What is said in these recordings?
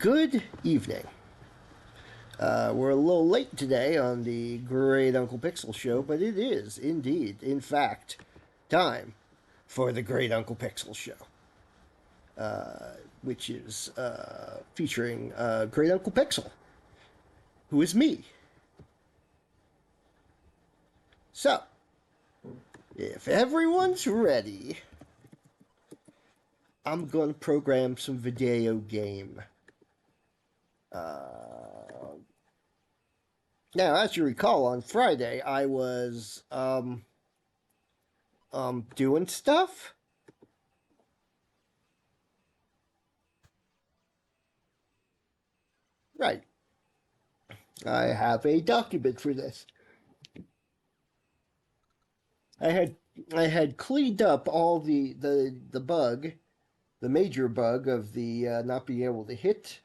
Good evening. We're a little late today on the Great Uncle Pixel Show, but it is indeed, in fact, time for the Great Uncle Pixel Show, which is featuring Great Uncle Pixel, who is me. So, if everyone's ready, I'm going to program some video game. Now, as you recall, on Friday I was doing stuff. Right. I have a document for this. I had I had cleaned up all the bug, the major bug of the not being able to hit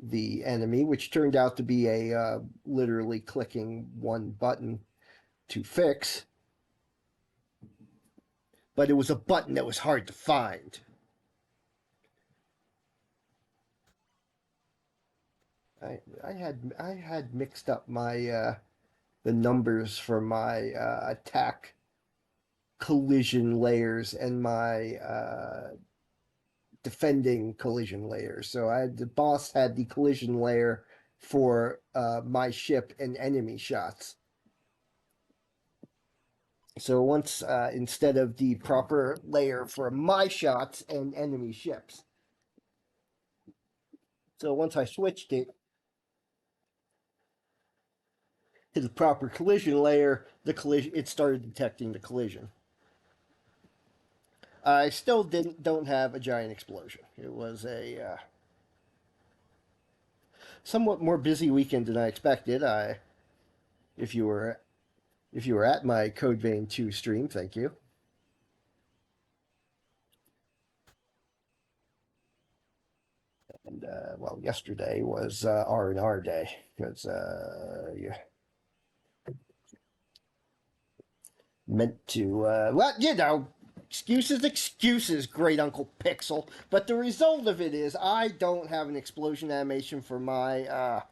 the enemy, which turned out to be a literally clicking one button to fix, but it was a button that was hard to find. I had mixed up my the numbers for my attack collision layers and my defending collision layers. So the boss had the collision layer for my ship and enemy shots. So once instead of the proper layer for my shots and enemy ships. So once I switched it to the proper collision layer, it started detecting the collision. I still don't have a giant explosion. It was a somewhat more busy weekend than I expected. If you were if you were at my Code Vein 2 stream, thank you. And well, yesterday was R&R day because you meant to well, excuses, Great Uncle Pixel. But the result of it is I don't have an explosion animation for my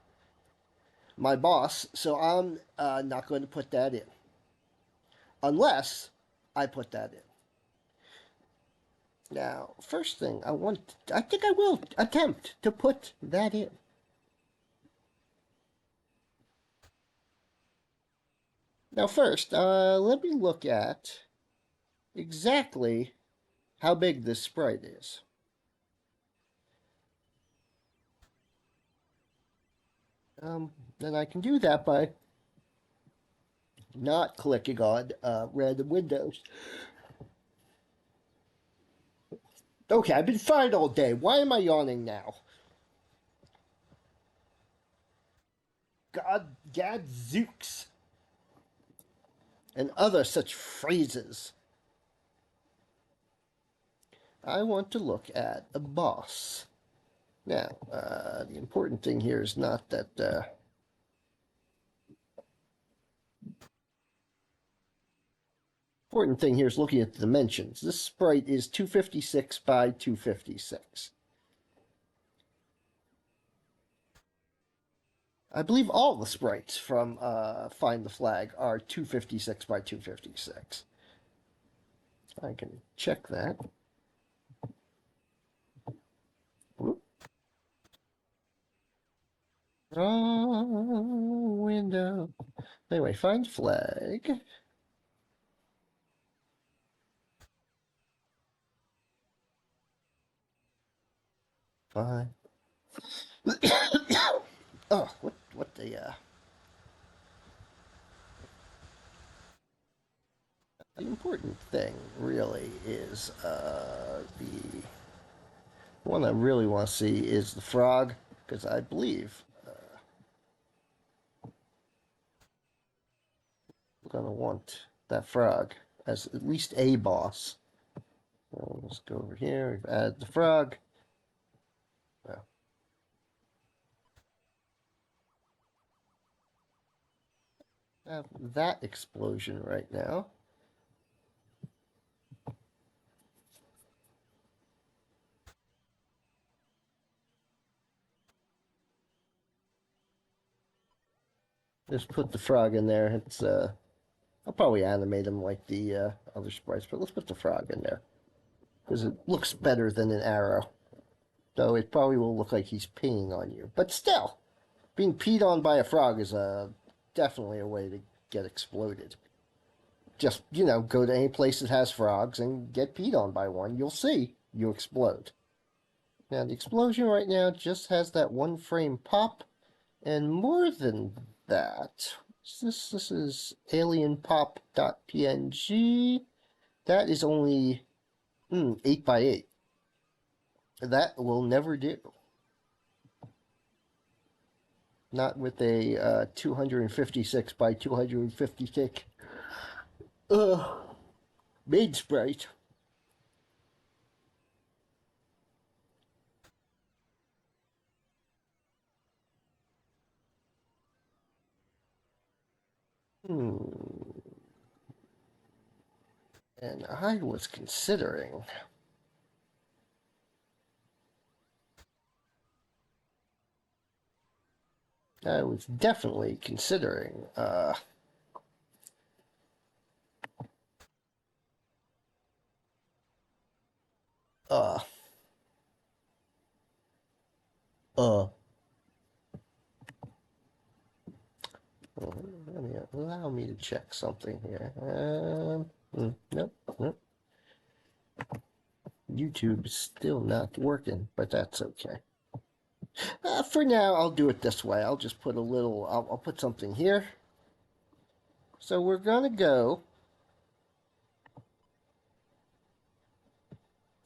boss, so I'm not going to put that in unless I put that in. Now, first thing I think I will attempt to put that in. Now, first, let me look at exactly how big this sprite is. And I can do that by not clicking on random windows. Okay, I've been fine all day. Why am I yawning now? Gadzooks. And other such phrases. I want to look at the boss. Now, the important thing here is not that important thing here is looking at the dimensions. This sprite is 256 by 256. I believe all the sprites from Find the Flag are 256 by 256. I can check that. Wrong window. Anyway, Find Flag. Fine. Oh, what the important thing really is the one I really want to see is the frog, because I believe we're going to want that frog as at least a boss. So let's go over here, we've added the frog. Well, have that explosion right now. Just put the frog in there. It's I'll probably animate him like the other sprites, but let's put the frog in there because it looks better than an arrow. Though it probably will look like he's peeing on you, but still, being peed on by a frog is definitely a way to get exploded. Just go to any place that has frogs and get peed on by one. You'll see you explode. Now the explosion right now just has that one frame pop, and more than that. This is alienpop.png. That is only 8 by 8. That will never do. Not with a 256 by 250 thick maid sprite. And I was considering. I was definitely considering. Uh. Uh. Allow me to check something here. Nope, nope. YouTube is still not working, but that's okay. For now, I'll do it this way. I'll just put a little. I'll put something here. So we're gonna go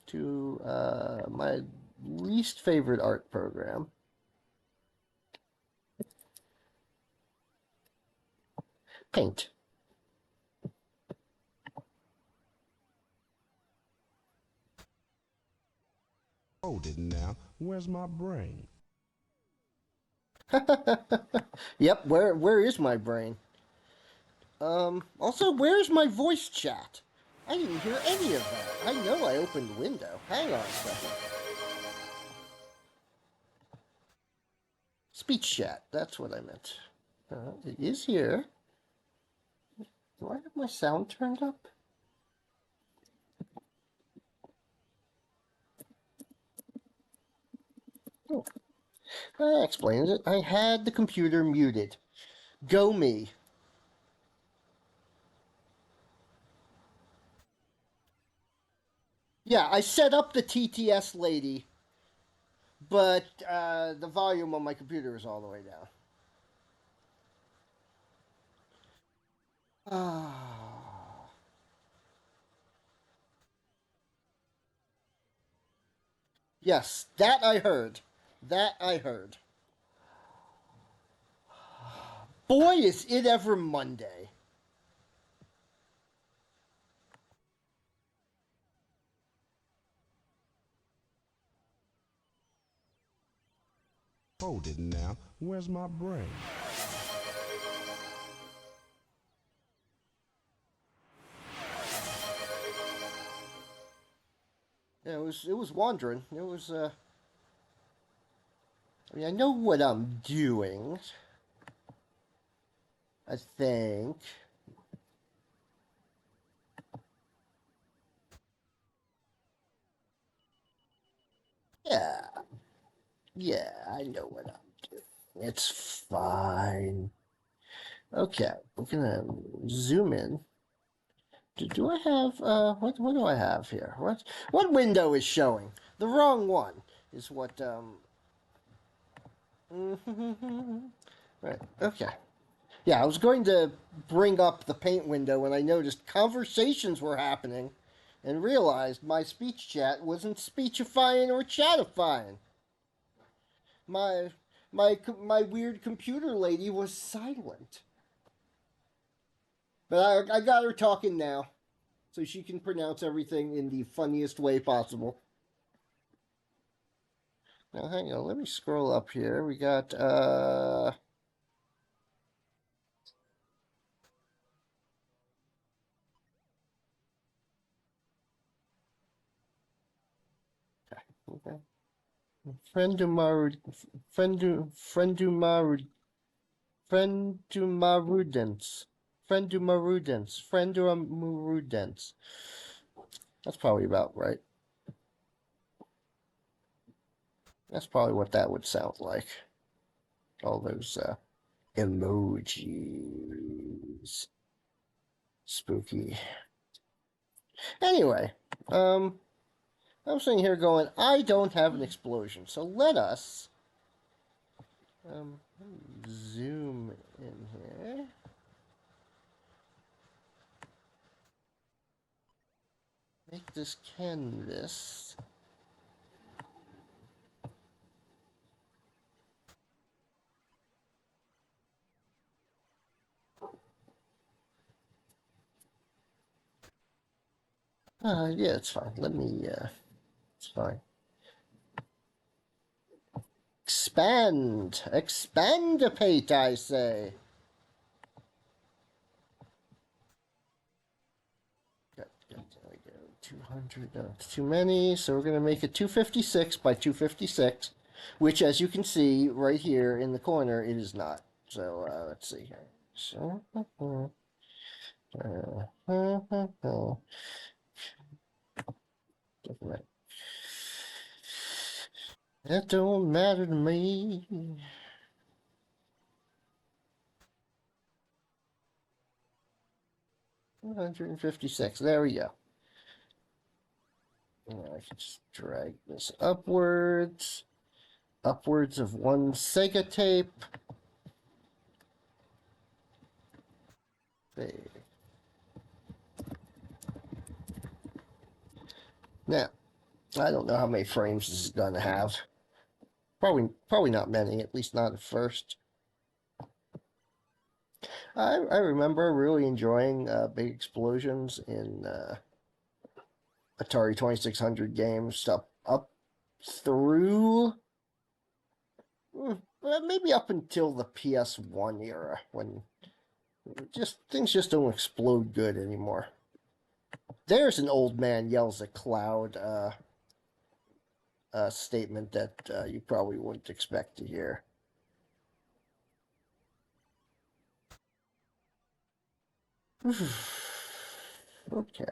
to my least favorite art program. Paint. Hold it now. Where's my brain? Yep, where is my brain? Also, where's my voice chat? I didn't hear any of that. I know I opened the window. Hang on a second. Speech chat, that's what I meant. It is here. Do I have my sound turned up? Oh, that explains it. I had the computer muted. Go me. Yeah, I set up the TTS lady, but the volume on my computer is all the way down. Ah. Yes, that I heard. That I heard. Boy, is it ever Monday. Hold it now. Where's my brain? Yeah, it was wandering. It was I mean, I know what I'm doing. I think. Yeah. Yeah, I know what I'm doing. It's fine. Okay, we're gonna zoom in. Do I have what do I have here? What window is showing? The wrong one is what right. Okay. Yeah, I was going to bring up the paint window when I noticed conversations were happening and realized my speech chat wasn't speechifying or chatifying. My my weird computer lady was silent. But I got her talking now, so she can pronounce everything in the funniest way possible. Now hang on, let me scroll up here. We got okay. Friendumaru, Friendumaru, Friendumarudens. Friendumarudens. That's probably about right. That's probably what that would sound like. All those emojis. Spooky. Anyway, I'm sitting here going, I don't have an explosion, so let us zoom in here. Make this canvas. Yeah, it's fine. It's fine. Expandipate, I say. Good. There we go. 200. It's too many, so we're going to make it 256 by 256, which, as you can see right here in the corner, it is not. So let's see here. So, that don't matter to me. 156. There we go. I can just drag this upwards of one Sega tape. Save. Now, I don't know how many frames this is going to have. Probably not many, at least not at first. I remember really enjoying big explosions in Atari 2600 games up through maybe up until the PS1 era when things just don't explode good anymore. There's an old man yells at cloud statement that you probably wouldn't expect to hear. Okay.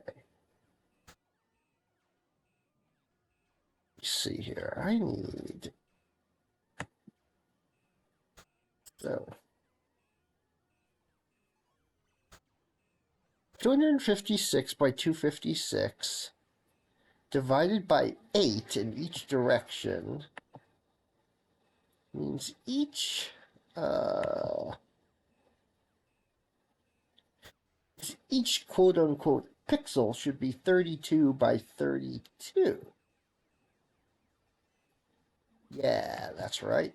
Let's see here. I need. So. 256 by 256 divided by 8 in each direction means each quote unquote pixel should be 32 by 32. Yeah, that's right.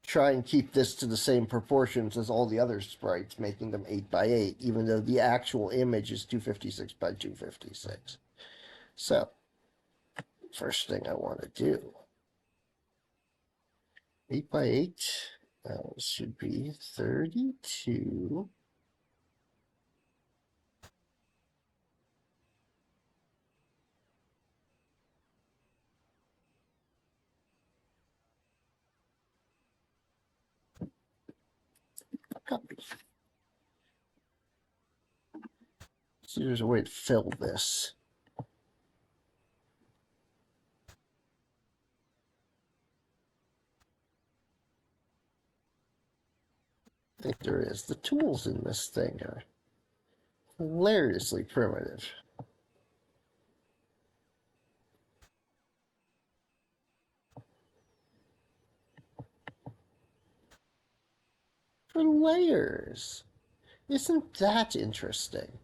Try and keep this to the same proportions as all the other sprites, making them 8 by 8, even though the actual image is 256 by 256. So, first thing I want to do, 8 by 8 should be 32. Copy. So there's a way to fill this. I think there is. The tools in this thing are hilariously primitive. For layers. Isn't that interesting?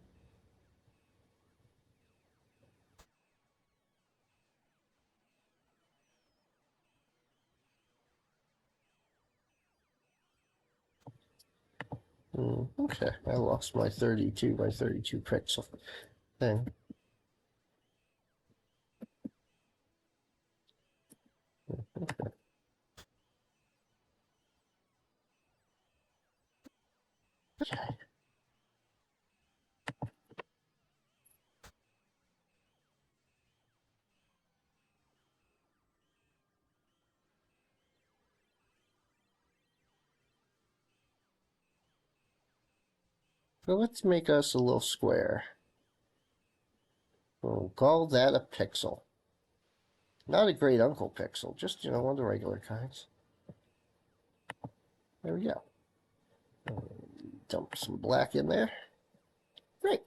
Okay, I lost my 32 by 32 pixel thing. Okay. Okay. So let's make us a little square. We'll call that a pixel. Not a great uncle pixel, just, one of the regular kinds. There we go. Dump some black in there. Great.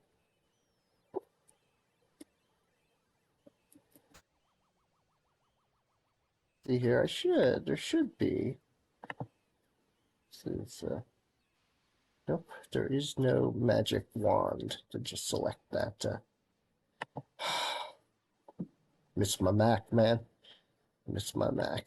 See here, there should be. Since, nope, there is no magic wand to just select that. Miss my Mac, man. Miss my Mac.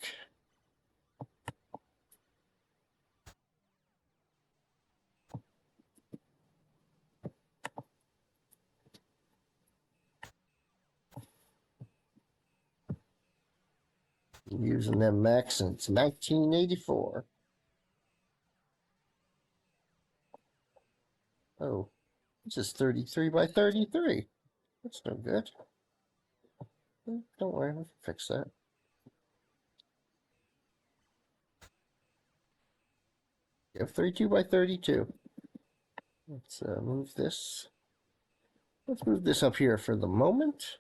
Using them Macs since 1984. Oh, this is 33 by 33. That's no good. Don't worry, we can fix that. You have 32 by 32. Let's move this. Let's move this up here for the moment.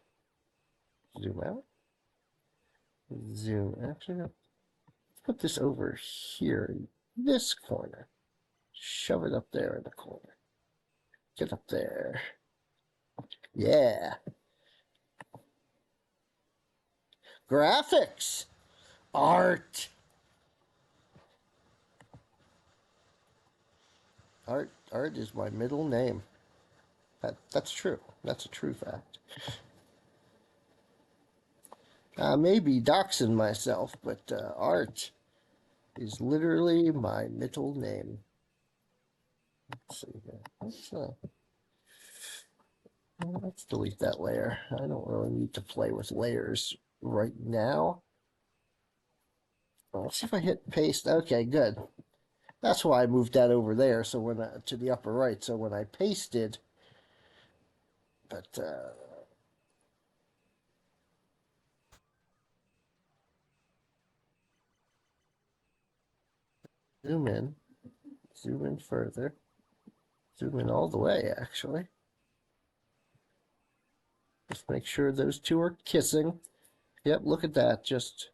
Zoom out. Zoom. Actually, no. Let's put this over here in this corner. Shove it up there in the corner. Get up there. Yeah. Graphics. Art. Art is my middle name. That's true. That's a true fact. I may be doxing myself, but Art is literally my middle name. Let's see here. Let's delete that layer. I don't really need to play with layers right now. Let's see if I hit paste. Okay, good. That's why I moved that over there, so when to the upper right. So when I pasted, but zoom in further, zoom in all the way. Actually, just make sure those two are kissing. Yep, look at that. Just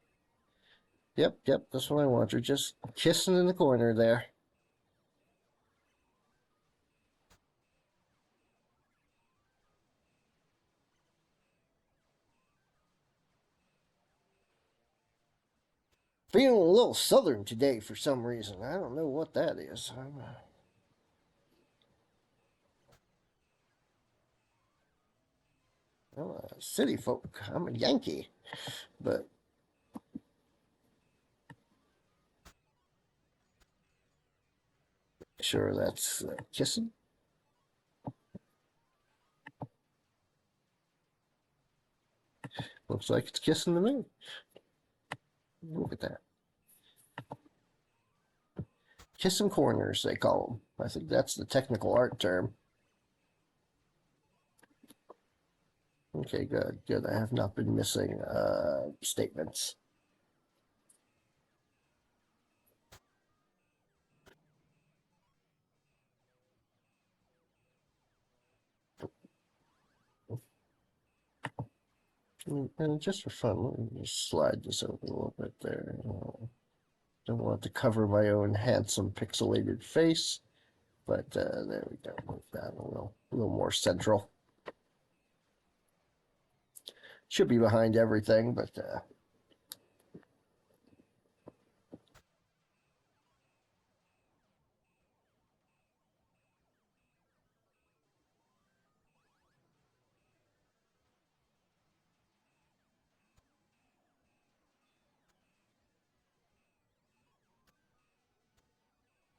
yep. That's what I want. You're just kissing in the corner there. Feeling a little southern today for some reason. I don't know what that is. I'm a city folk. I'm a Yankee, but sure that's kissing. Looks like it's kissing to me. Look at that. Kissing corners, they call them. I think that's the technical art term. Okay, good. I have not been missing statements. And just for fun, let me just slide this over a little bit there. Don't want to cover my own handsome pixelated face, but there we go. Move that a little more central. Should be behind everything, but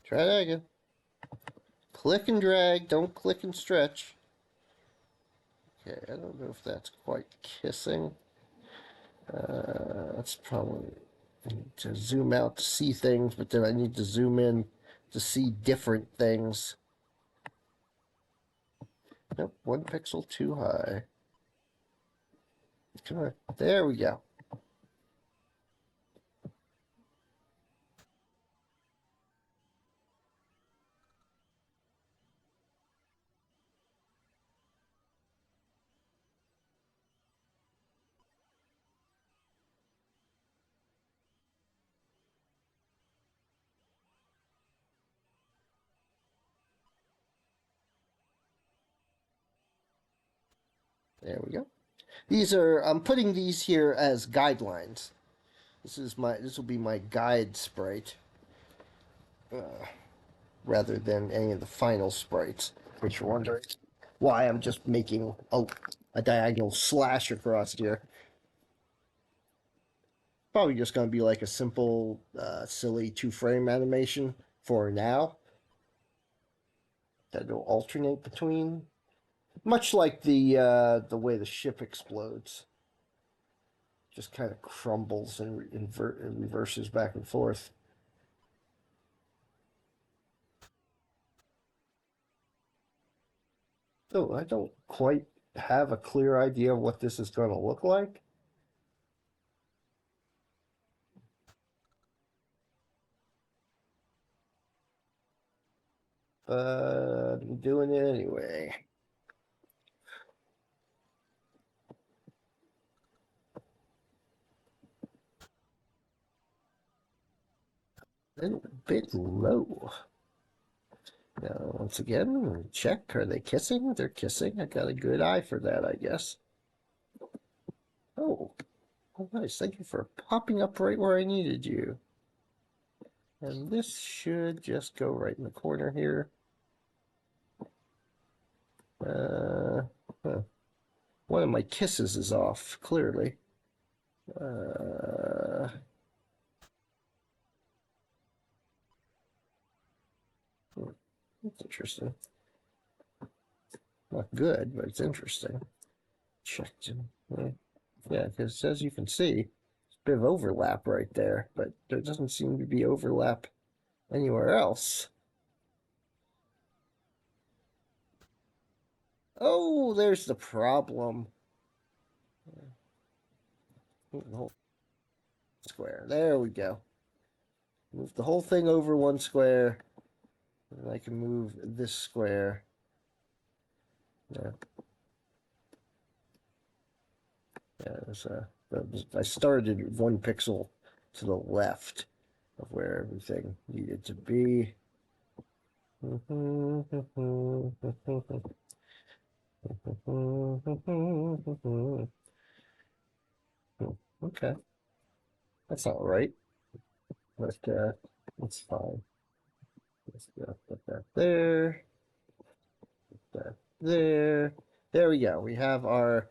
try that again. Click and drag, don't click and stretch. Okay, I don't know if that's quite kissing. That's probably I need to zoom out to see things, but then I need to zoom in to see different things. Nope, 1 pixel too high. Come on, there we go. There we go. These are, I'm putting these here as guidelines. This will be my guide sprite, rather than any of the final sprites, which you're wondering why I'm just making a diagonal slash across here. Probably just going to be like a simple, silly two-frame animation for now that will alternate between, much like the way the ship explodes, just kind of crumbles and reverses back and forth. So I don't quite have a clear idea of what this is going to look like. But I'm doing it anyway. A little bit low. Now, once again, check. Are they kissing? They're kissing. I got a good eye for that, I guess. Oh, oh, nice. Thank you for popping up right where I needed you. And this should just go right in the corner here. Huh. One of my kisses is off, clearly. That's interesting. Not good, but it's interesting. Checked. Yeah, because as you can see, there's a bit of overlap right there, but there doesn't seem to be overlap anywhere else. Oh, there's the problem. Square. There we go. Move the whole thing over one square. And I can move this square. Yeah. Yeah, I started 1 pixel to the left of where everything needed to be. Okay. That's not right, but that's fine. Let's put that there. Put that there. There we go. We have our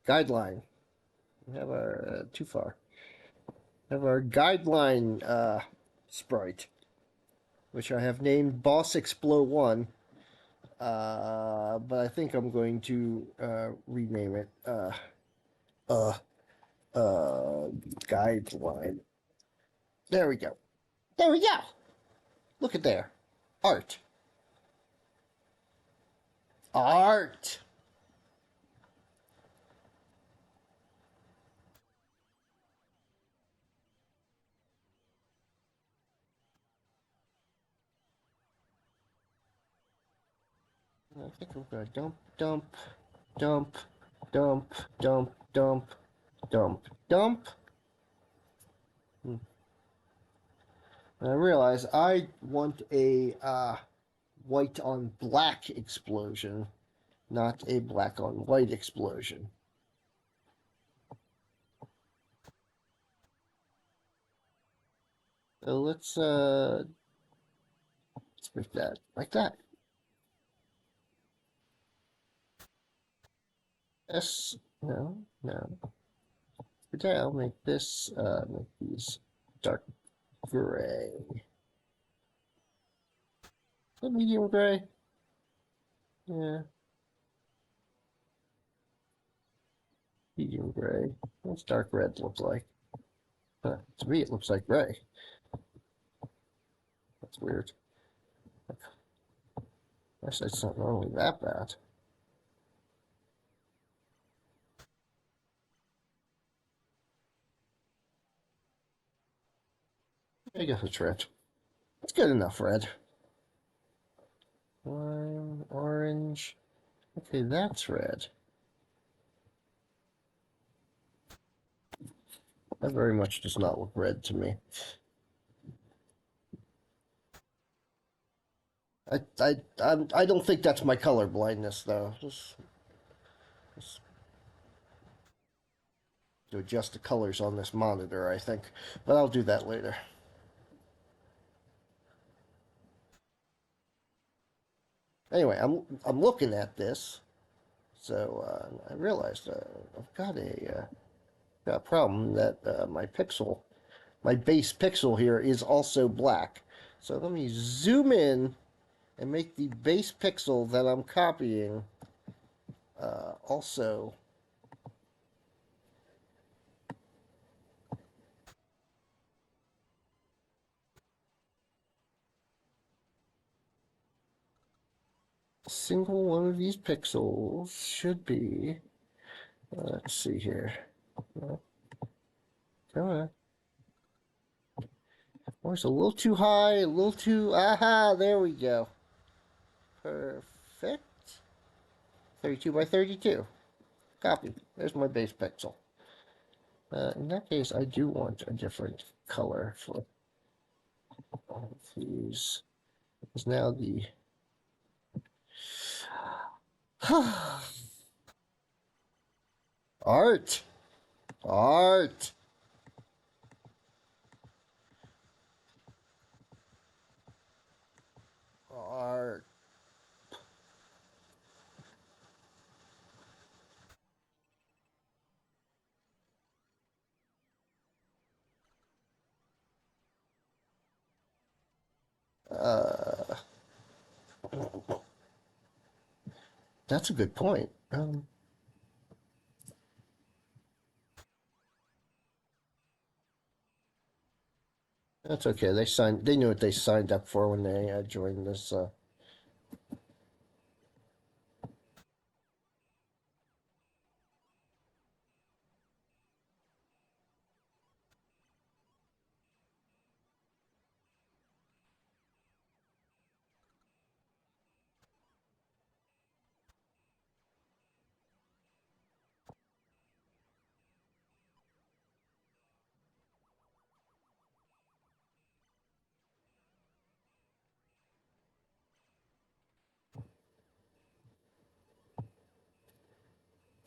guideline. We have our too far. We have our guideline sprite, which I have named Boss Explode 1. But I think I'm going to rename it uh, guideline. There we go. There we go. Look at there. Art. Art. I think we're gonna dump, dump, dump, dump, dump, dump, dump, dump. And I realize I want a white on black explosion, not a black on white explosion. So let's make that like that. Yes, no, no. Okay, I'll make this make these dark gray. The medium gray. Yeah. Medium gray. What's dark red look like? Huh, to me, it looks like gray. That's weird. Actually, it's not normally that bad. I guess it's red. It's good enough red. Lime, orange. Okay, that's red. That very much does not look red to me. I don't think that's my color blindness though. Just to adjust the colors on this monitor, I think. But I'll do that later. Anyway, I'm looking at this, so I realized I've got a problem that my base pixel here is also black. So let me zoom in and make the base pixel that I'm copying also a single one of these pixels should be, let's see here. Come on. Oh, it's a little too high, a little too, aha, there we go. Perfect. 32 by 32. Copy. There's my base pixel. In that case, I do want a different color for all of these. Because now the art, art, art. Uh, that's a good point. That's okay. They knew what they signed up for when they joined this.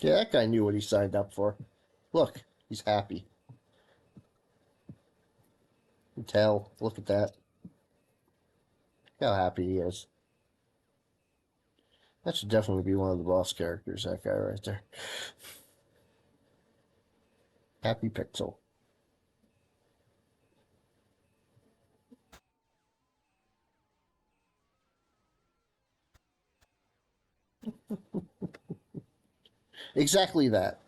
Yeah, that guy knew what he signed up for. Look, he's happy. You can tell. Look at that. How happy he is. That should definitely be one of the boss characters, that guy right there. Happy Pixel. Exactly that.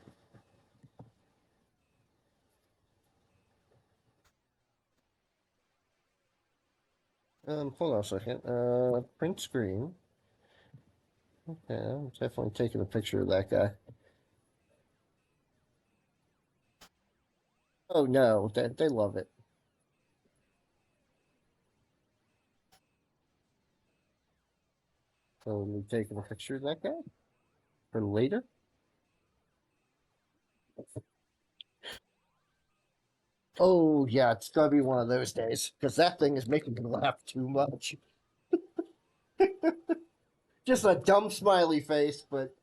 Hold on a second. Print screen. Okay, I'm definitely taking a picture of that guy. Oh no, they love it. So me taking a picture of that guy for later. Oh yeah, it's gonna be one of those days because that thing is making me laugh too much. Just a dumb smiley face, but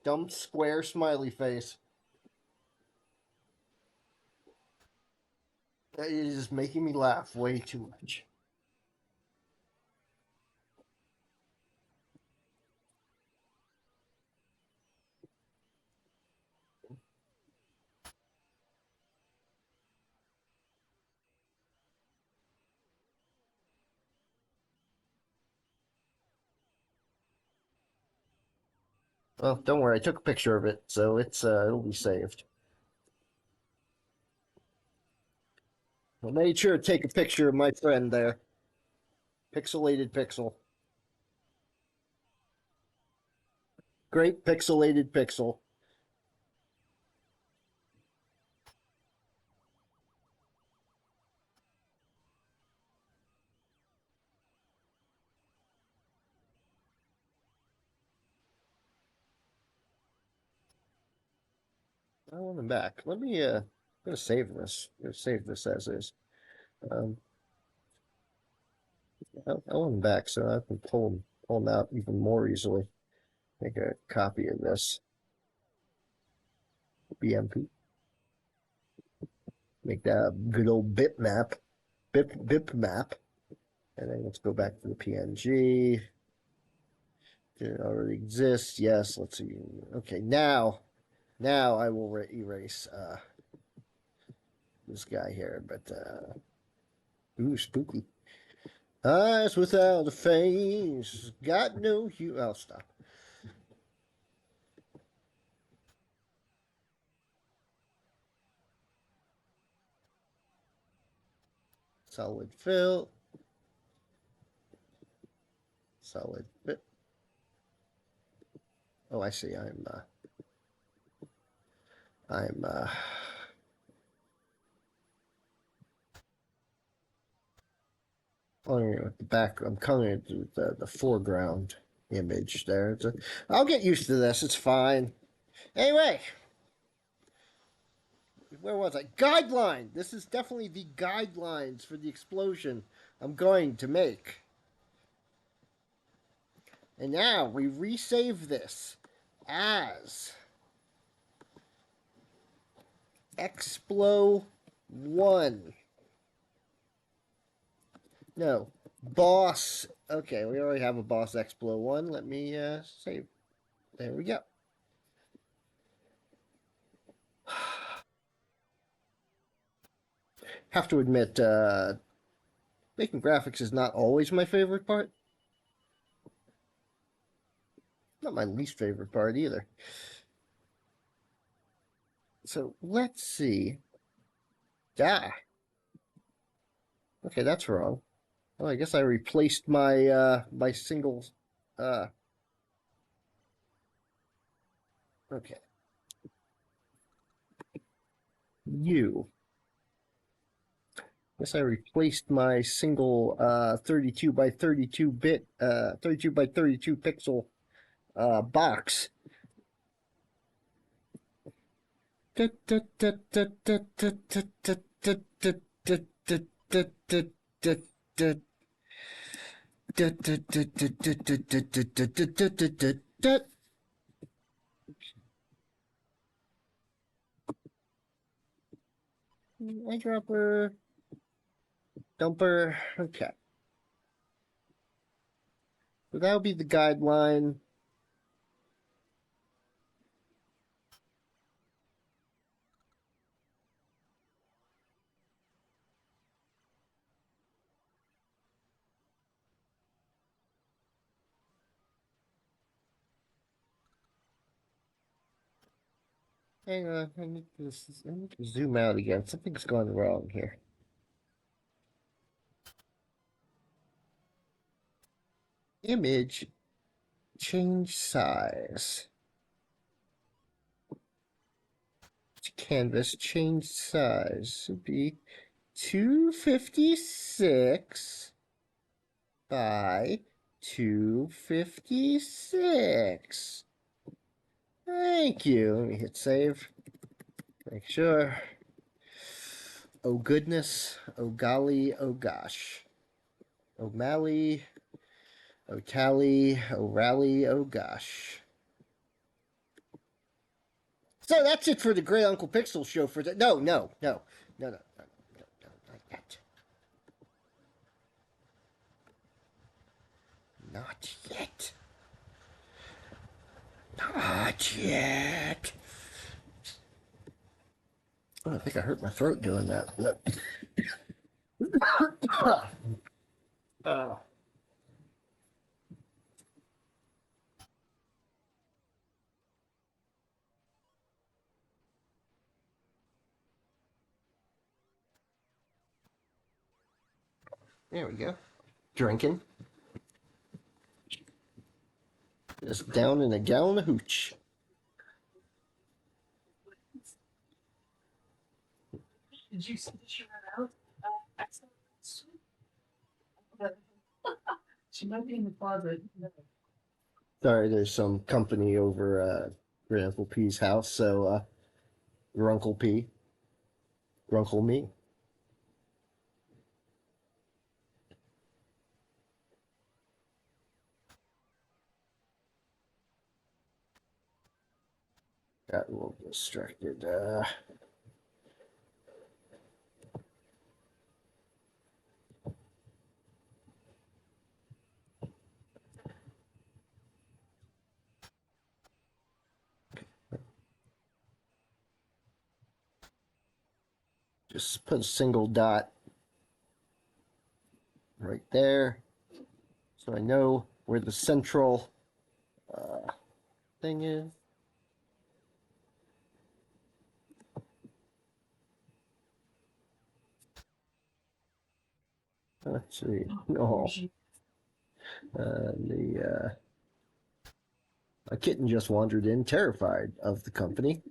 dumb square smiley face. It is making me laugh way too much. Well, don't worry, I took a picture of it, so it'll be saved. I made sure to take a picture of my friend there. Pixelated pixel. Great pixelated pixel. I want him back. I'm gonna save this. I'm gonna save this as is. Um, I want him back so I can pull him out even more easily. Make a copy of this. BMP. Make that a good old bitmap, bip map. And then let's go back to the PNG. Did it already exist? Yes. Let's see. Okay, now I will erase this guy here. But ooh, spooky. Eyes without a face, got no hue. I'll stop. Solid fill. Solid fit. Oh, I see. I'm coloring it with the back. I'm coloring it with the foreground image there. I'll get used to this. It's fine. Anyway, where was I? Guideline. This is definitely the guidelines for the explosion I'm going to make. And now we resave this as Explo 1. No, Boss. Okay, we already have a Boss Explo 1. Let me save. There we go. Have to admit, making graphics is not always my favorite part. Not my least favorite part either. So let's see. Ah. Okay, that's wrong. Well, I guess I replaced my single. Uh. Okay. You. Guess I replaced my single 32 by 32 bit 32 by 32 pixel box. Eyedropper, dumper. Okay, so that'll be the guideline. Hang on, I need to zoom out again. Something's gone wrong here. Image, change size. Canvas, change size. Would be 256 by 256. Thank you. Let me hit save. Make sure. Oh goodness. Oh golly. Oh gosh. Oh Mally. Oh tally. Oh rally. Oh gosh. So that's it for the Great Uncle Pixel show for the. No, not yet. Not yet. Not yet. Oh, I think I hurt my throat doing that. There we go. Drinking. Just down in a gallon of hooch. Did you see that she ran out? Excellent. She might be in the closet. Sorry, there's some company over Great Uncle P's house, so Grunkle P. Grunkle me. Got a little distracted. Just put a single dot right there, so I know where the central thing is. Let's see. Oh, a kitten just wandered in, terrified of the company.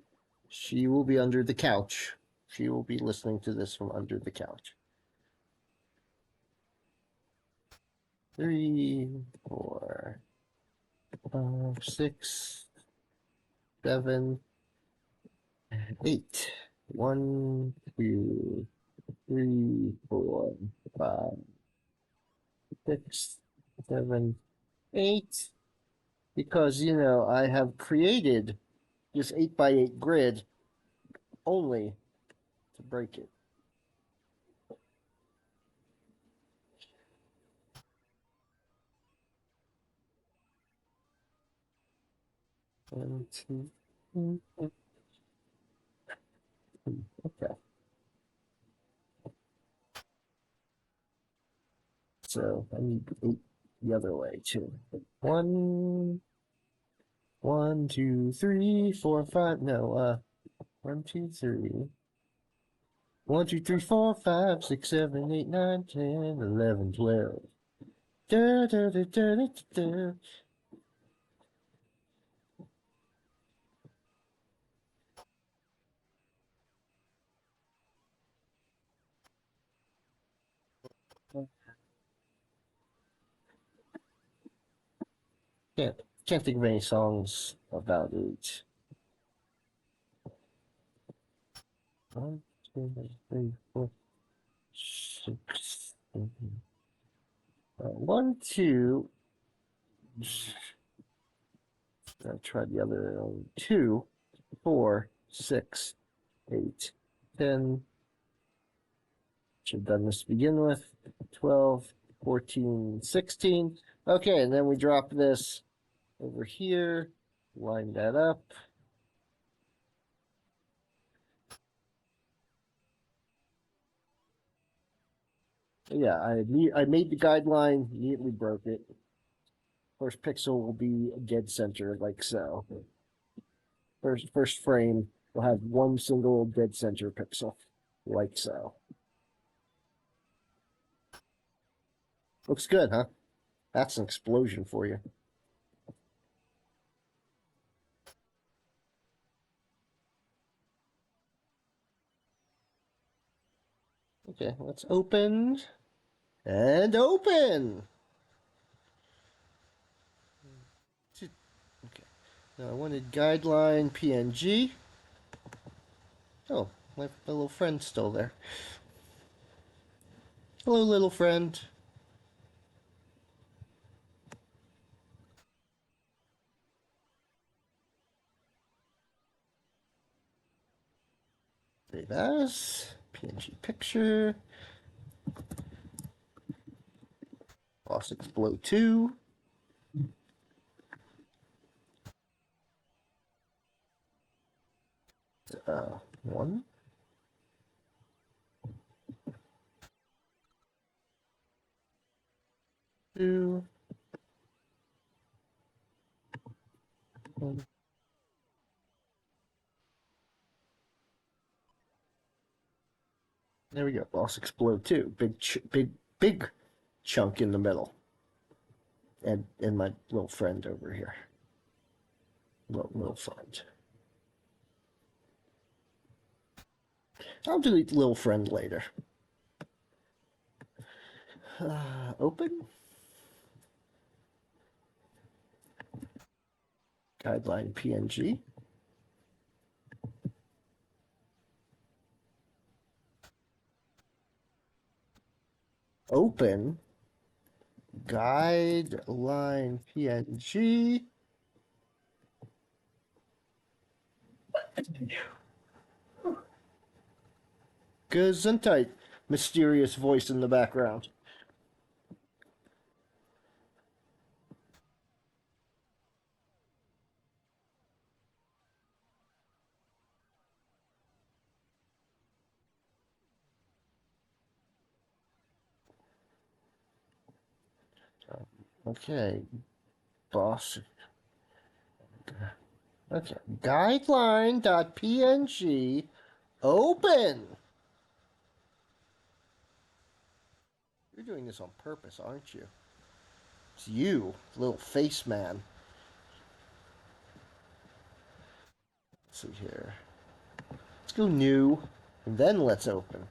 She will be under the couch. She will be listening to this from under the couch. 3, 4, 5, 6, 7, 8. 1, 2, 3, 4, 5, 6, 7, 8. Because, I have created this 8x8 grid only to break it. One, two, okay. So I need 8 the other way too. 1, 1, 2, 3, 4, 5. No, 1, 2, 3. 1, 2, 3, 4, 5, 6, 7, 8, 9, 10, 11, 12. Da, da, da, da, da, da. Can't think of any songs about it. 1, 2, 3, 4, 6, 7. 1, 2. I tried the other 2, 4, 6, 8, 10. Should have done this to begin with. 12, 14, 16. Okay, and then we drop this over here, line that up. Yeah, I made the guideline, immediately broke it. First pixel will be dead center, like so. First frame will have one single dead center pixel, like so. Looks good, huh? That's an explosion for you. Okay, let's open and open. Okay, now I wanted guideline PNG. Oh, my little friend's still there. Hello, little friend. Save as PNG picture. Boss Explode 2. Uh, 1. 2. 1. There we go. Boss Explode 2. Big chunk in the middle. And my little friend over here. Little friend. I'll delete little friend later. Open. Guideline PNG. Open. Guideline PNG. Gesundheit. Mysterious voice in the background. Okay, boss. Okay, guideline.png open. You're doing this on purpose, aren't you? It's you, little face man. Let's see here. Let's go new, and then let's open.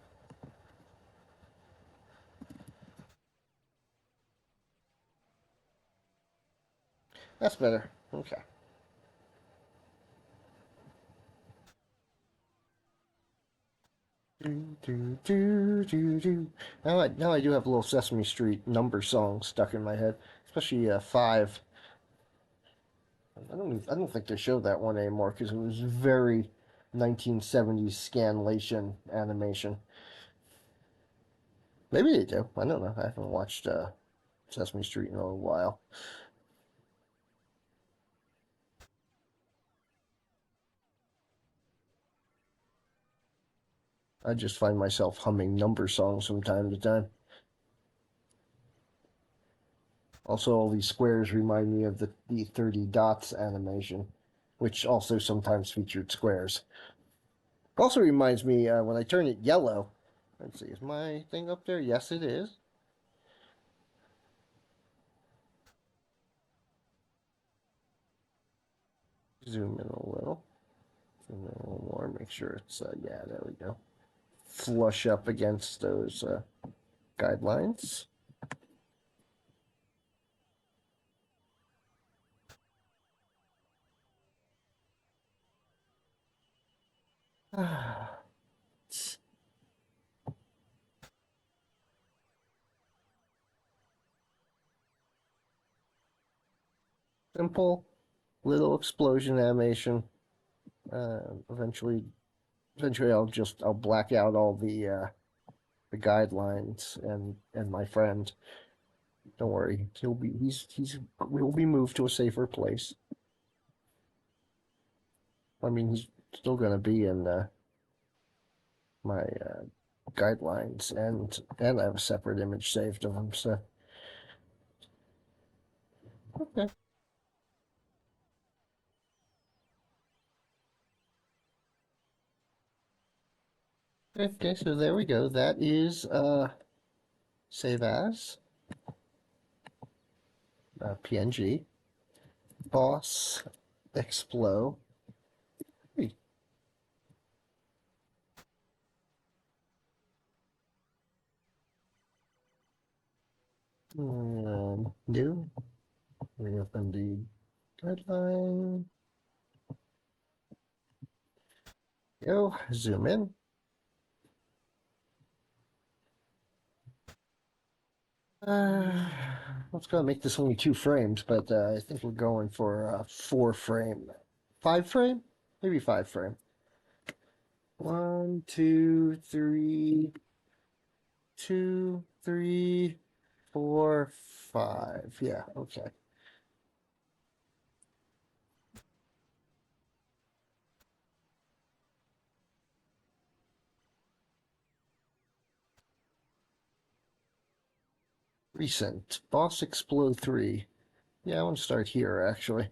That's better. Okay. Now I do have a little Sesame Street number song stuck in my head, especially 5. I don't think they show that one anymore because it was very 1970s scanlation animation. Maybe they do. I don't know. I haven't watched Sesame Street in a little while. I just find myself humming number songs from time to time. Also, all these squares remind me of the 30 dots animation, which also sometimes featured squares. Also reminds me when I turn it yellow. Let's see, is my thing up there? Yes, it is. Zoom in a little. Zoom in a little more. Make sure it's, yeah, there we go. Flush up against those guidelines. Simple little explosion animation. Eventually, I'll black out all the guidelines and my friend. Don't worry, we'll be moved to a safer place. I mean, he's still gonna be in my guidelines, and I have a separate image saved of him. So okay, okay. So there we go. That is save as PNG boss explode. New. Reopen the guideline. Go zoom in. Let's go make this only 2 frames, but I think we're going for 4 frame, 5 frame, maybe 5 frame. 1, 2, 3, 2, 3, 4, 5. Yeah, okay. Recent Boss Explode 3. Yeah, I want to start here actually.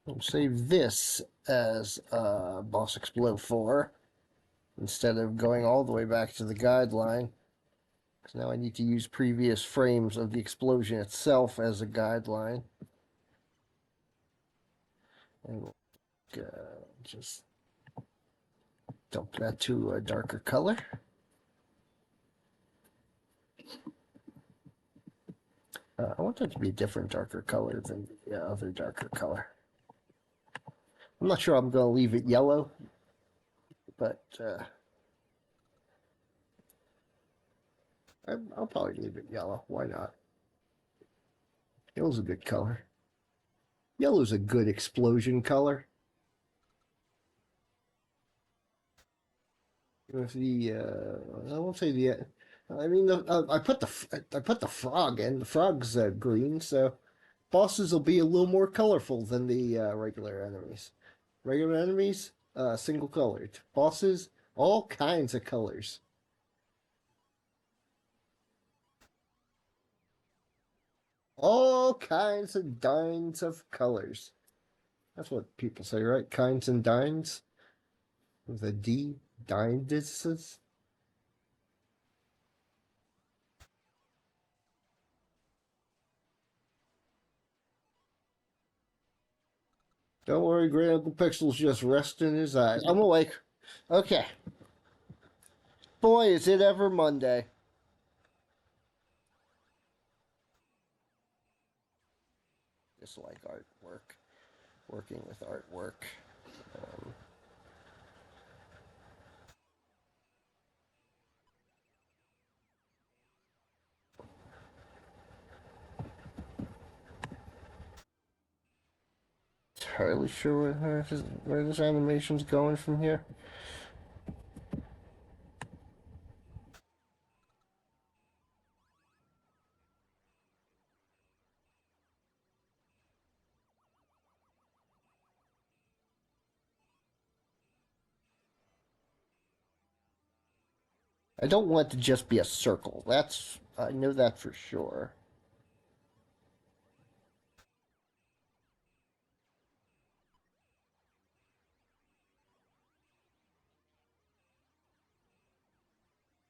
I'll save this as Boss Explode 4 instead of going all the way back to the guideline. Because now I need to use previous frames of the explosion itself as a guideline. And just dump that to a darker color. I want that to be a different darker color than the other darker color. I'm not sure I'm going to leave it yellow, but I'll probably leave it yellow. Why not? Yellow's a good color. Yellow's a good explosion color. With the I won't say the. I mean, I put the frog in. The frog's green, so bosses will be a little more colorful than the regular enemies. Regular enemies, single colored. Bosses, all kinds of colors. All kinds and dines of colors. That's what people say, right? Kinds and dines with a D. Dines. Don't worry, Great Uncle Pixel's just resting his eyes. I'm awake. Okay. Boy, is it ever Monday. Just like artwork. Working with artwork. Um, entirely sure where this animation's going from here. I don't want it to just be a circle. I know that for sure.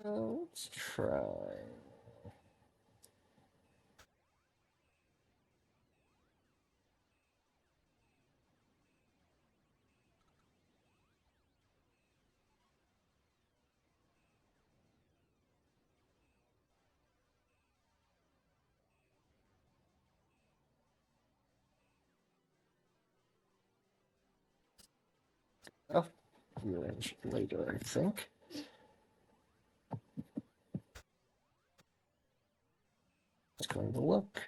Let's try. Oh, later, I think. It's going to look.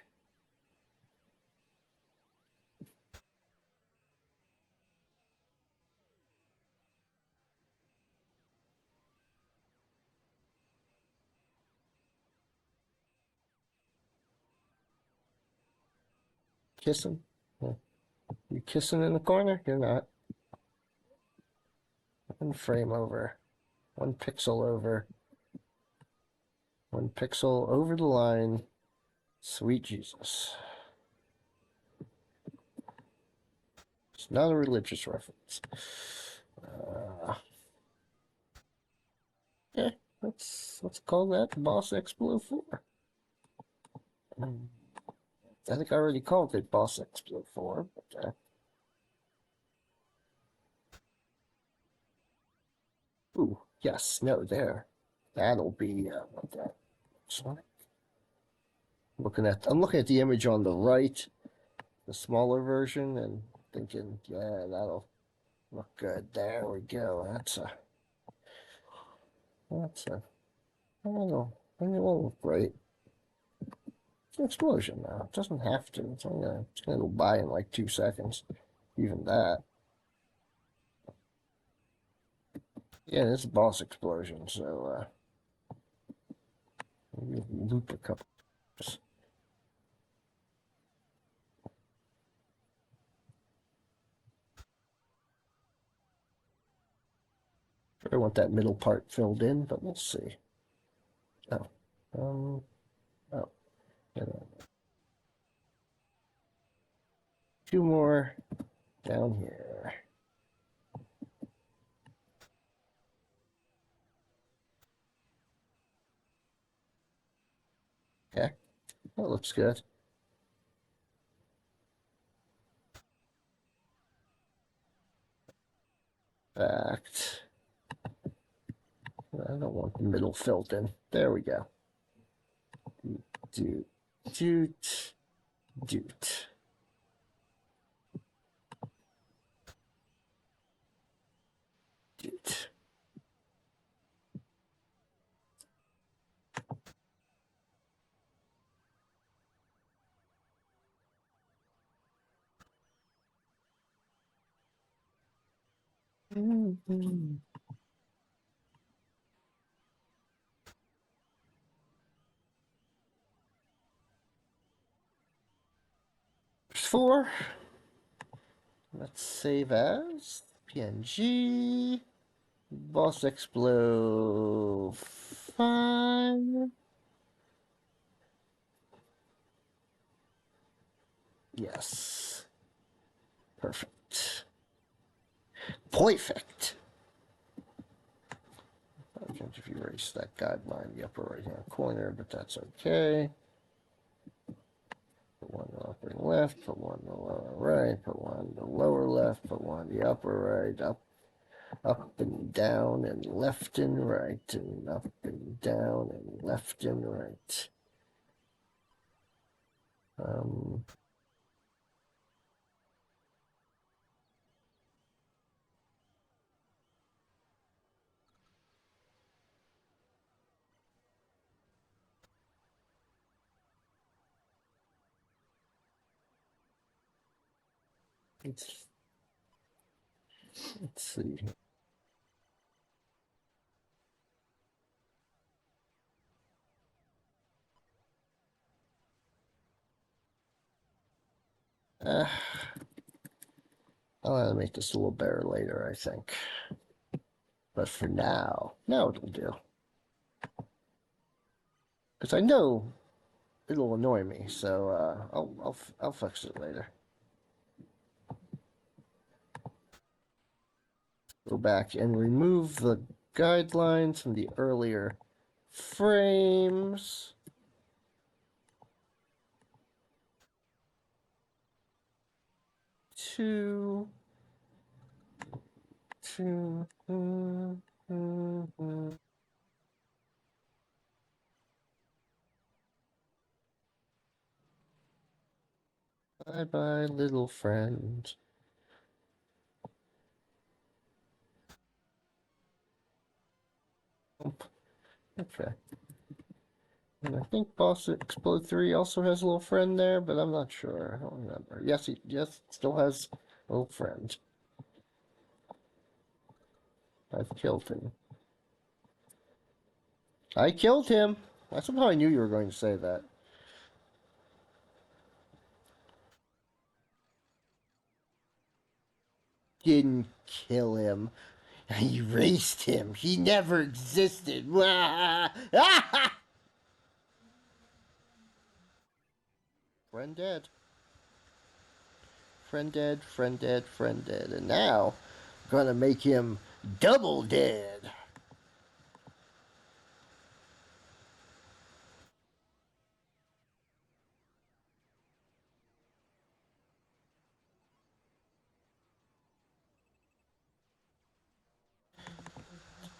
Kissing. You kissing in the corner? You're not. One frame over. 1 pixel over. 1 pixel over the line. Sweet Jesus. It's not a religious reference. Yeah, let's call that Boss Explo 4. I think I already called it Boss Explo 4, but ooh, yes, no, there. That'll be what that looks like. I'm looking at the image on the right, the smaller version, and thinking, yeah, that'll look good. There we go. I don't know. I mean, it won't look great. It's an explosion now. It doesn't have to. It's gonna go by in like 2 seconds. Even that. Yeah, it's a boss explosion, so maybe loop a couple times. I want that middle part filled in, but we'll see. Oh. Oh. Yeah. Two more down here. Okay. That looks good. Fact. I don't want the middle filled in. There we go. Doot, doot, doot. Doot. 4. Let's save as PNG. Boss explode 5. Yes. Perfect. Perfect. I can't if you erase that guideline in the upper right hand corner, but that's okay. Put one in the upper left, put one in the lower right, put one in the lower left, put one in the upper right, up and down and left and right, and up and down and left and right. Um, let's, let's see. Uh, I'll have to make this a little better later, I think. But for now it'll do. Because I know it'll annoy me, so I'll fix it later. Go back and remove the guidelines from the earlier frames. Two. Bye bye, little friend. Okay. And I think Boss Explode 3 also has a little friend there, but I'm not sure. I don't remember. Yes, he still has a little friend. I've killed him. I killed him! I somehow I knew you were going to say that. Didn't kill him. I erased him. He never existed. Friend dead. Friend dead, friend dead, friend dead. And now, gonna make him double dead.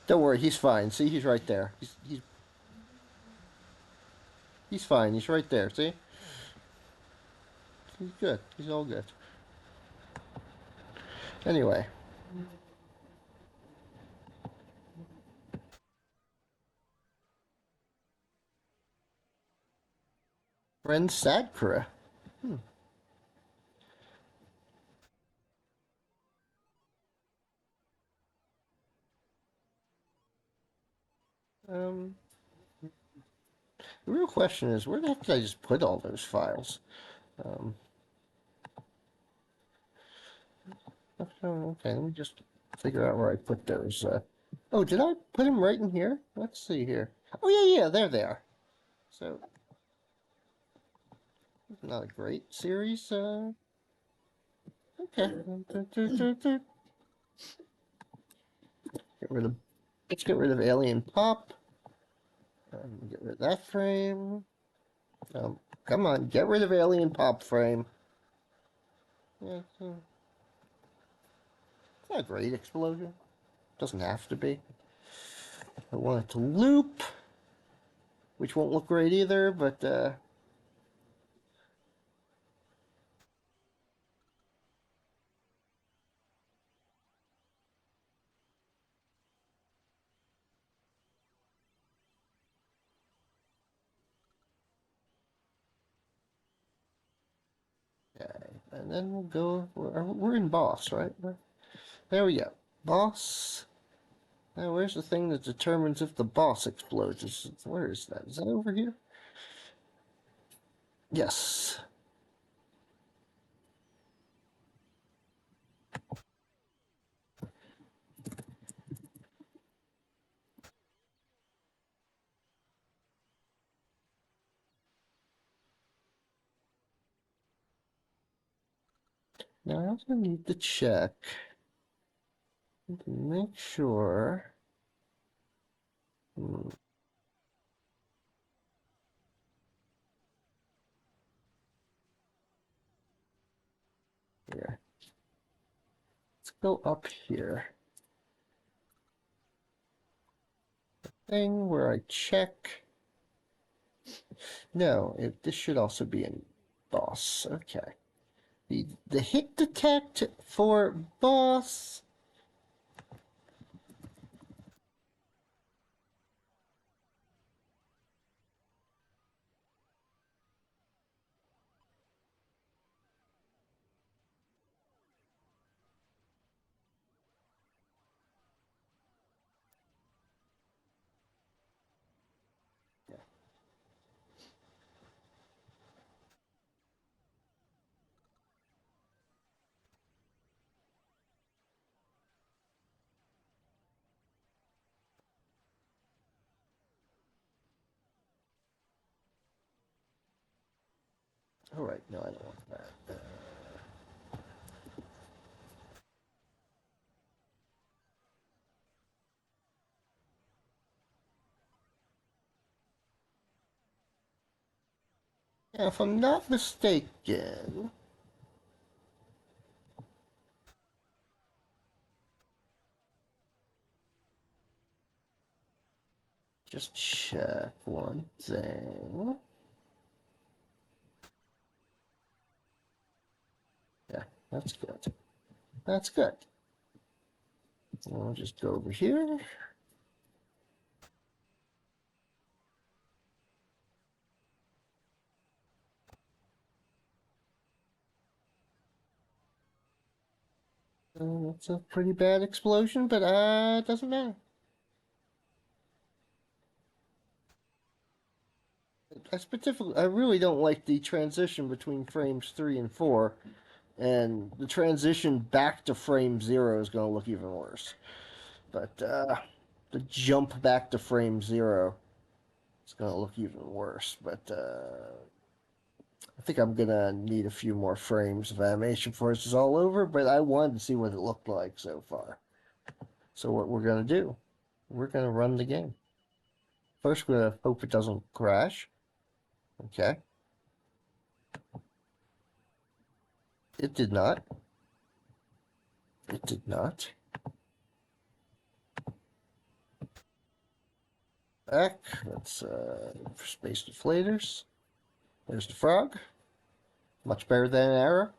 Don't worry, he's fine. See, he's right there. He's fine. He's right there. See, he's good. He's all good. Anyway, friend Sadkara. Hmm. Um, the real question is, where the heck did I just put all those files? Um, okay, let me just figure out where I put those. Oh, did I put them right in here? Let's see here. Oh, yeah, there they are. So, not a great series. Okay. Get rid of. Let's get rid of Alien Pop. Get rid of that frame. Come on, get rid of Alien Pop frame. Yeah, it's not a great explosion. Doesn't have to be. I want it to loop, which won't look great either, but okay. And then we'll go. We're in boss, right? There we go. Boss. Now, where's the thing that determines if the boss explodes? Where is that? Is that over here? Yes. Now I also need to check to make sure. Hmm, here. Let's go up here. Thing where I check. No, this should also be in boss. Okay. The hit detect for boss. All right, no, I don't want that. Now, if I'm not mistaken, just check one thing. Yeah, that's good. That's good. I'll just go over here. It's a pretty bad explosion, but it doesn't matter. I really don't like the transition between frames 3 and 4, and the transition back to frame 0 is going to look even worse. But the jump back to frame 0 is going to look even worse. But I think I'm going to need a few more frames of animation before this is all over, but I wanted to see what it looked like so far. So what we're going to do, we're going to run the game. First, we're going to hope it doesn't crash. Okay. It did not. It did not. Back. That's space deflators. There's the frog. Much better than an arrow.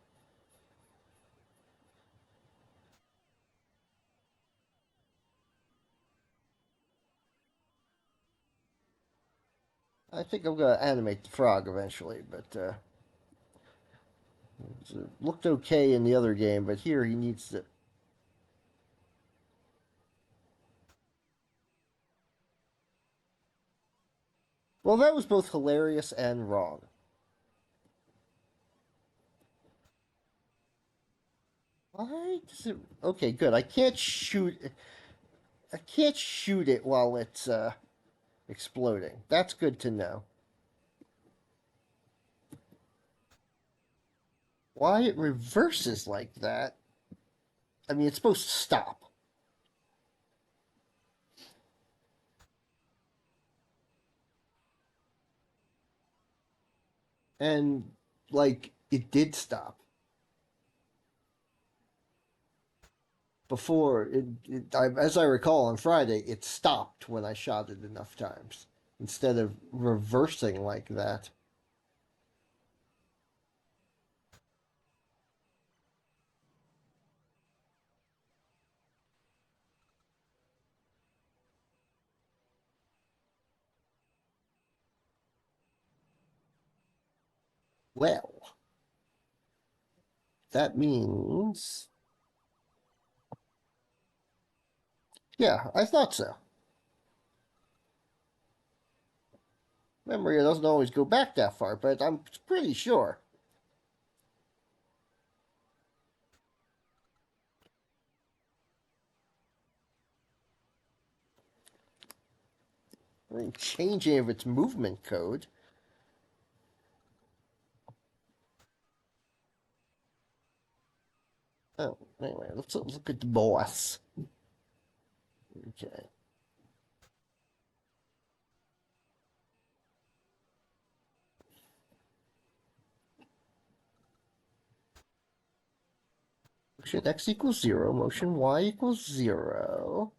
I think I'm going to animate the frog eventually, but it looked okay in the other game, but here he needs to. Well, that was both hilarious and wrong. Why does it? Okay, good. I can't shoot. I can't shoot it while it's exploding. That's good to know. Why it reverses like that? I mean, it's supposed to stop. And, like, it did stop. Before, as I recall on Friday, it stopped when I shot it enough times. Instead of reversing like that. Well, that means. Yeah, I thought so. Memory doesn't always go back that far, but I'm pretty sure. I mean, changing of its movement code. Oh, anyway, let's look at the boss. Okay. Motion x equals 0, motion y equals 0.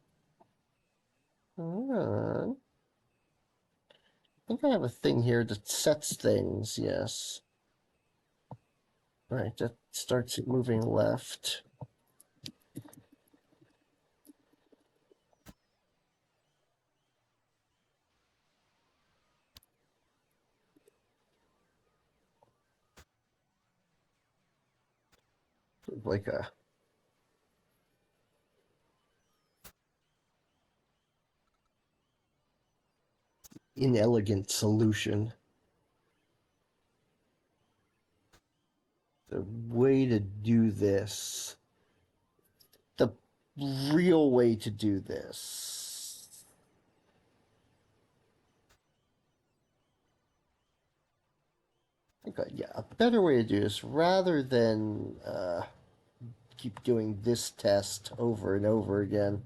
I think I have a thing here that sets things, yes. Right, that starts it moving left. Like a inelegant solution. The way to do this, the real way to do this. Okay, yeah, a better way to do this rather than keep doing this test over and over again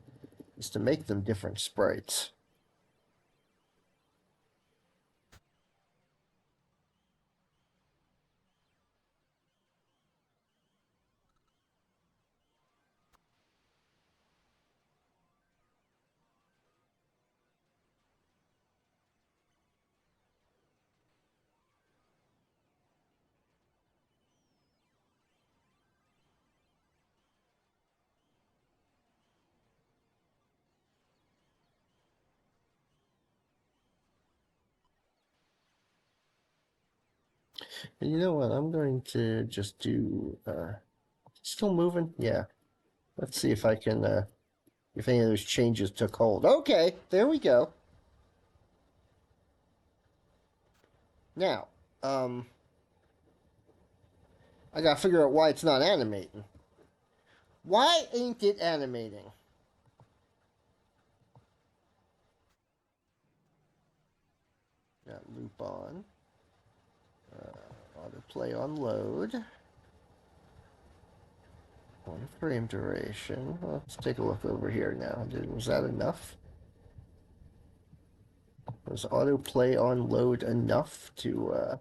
is to make them different sprites. And you know what? I'm going to just do. Still moving? Yeah. Let's see if I can. If any of those changes took hold. Okay, there we go. Now, um, I gotta figure out why it's not animating. Why ain't it animating? Got loop on. Autoplay on load. One frame duration. Let's take a look over here now. Was that enough? Was autoplay on load enough to,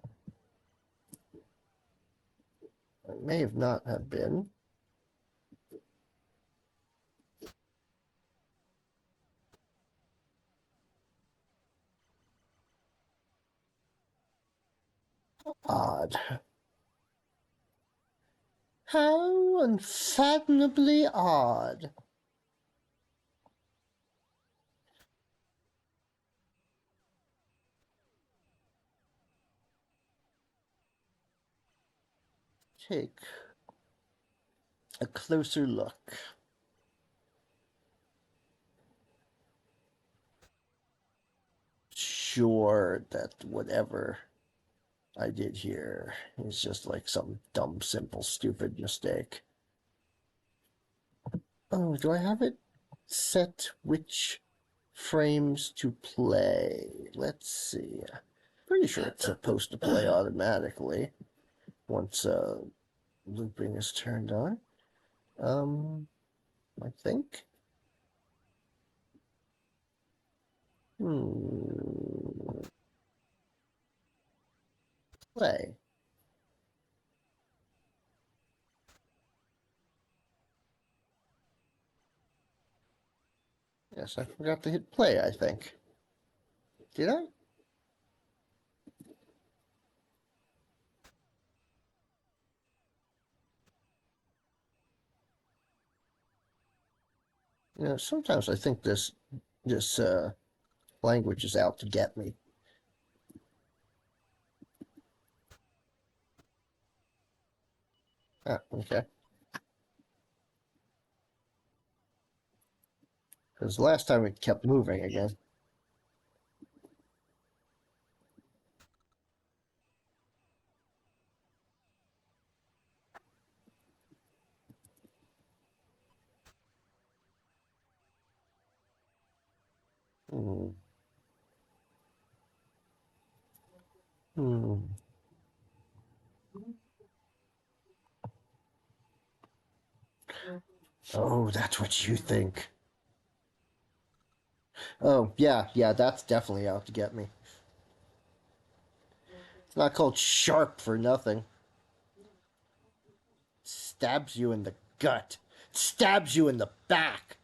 it may have not have been. Odd. How unfathomably odd. Take a closer look. Sure that whatever I did here is just like some dumb, simple, stupid mistake. Oh, do I have it set which frames to play? Let's see. Pretty sure it's supposed to play automatically once looping is turned on. I think. Play. Yes, I forgot to hit play, I think. Did I? You know, sometimes I think this language is out to get me. Ah, okay. Because last time it kept moving again. Hmm. Hmm. Oh, that's what you think. Oh, yeah, yeah, that's definitely out to get me. It's not called sharp for nothing. It stabs you in the gut. It stabs you in the back.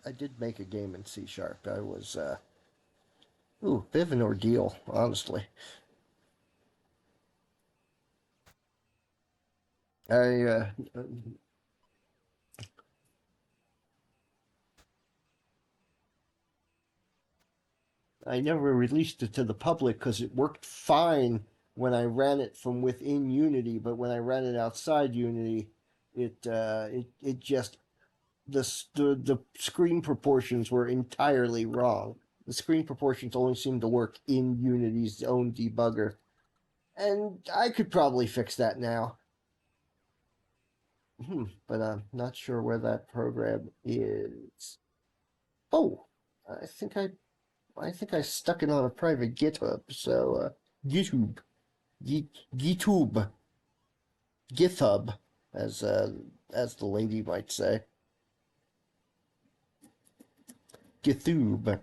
I did make a game in C sharp. I was, ooh, bit of an ordeal, honestly. I, I never released it to the public because it worked fine when I ran it from within Unity, but when I ran it outside Unity, it just the screen proportions were entirely wrong. The screen proportions only seem to work in Unity's own debugger, and I could probably fix that now. But I'm not sure where that program is. Oh, I think I I think I stuck it on a private GitHub. So YouTube, GitHub, GitHub, as uh, as the lady might say, GitHub.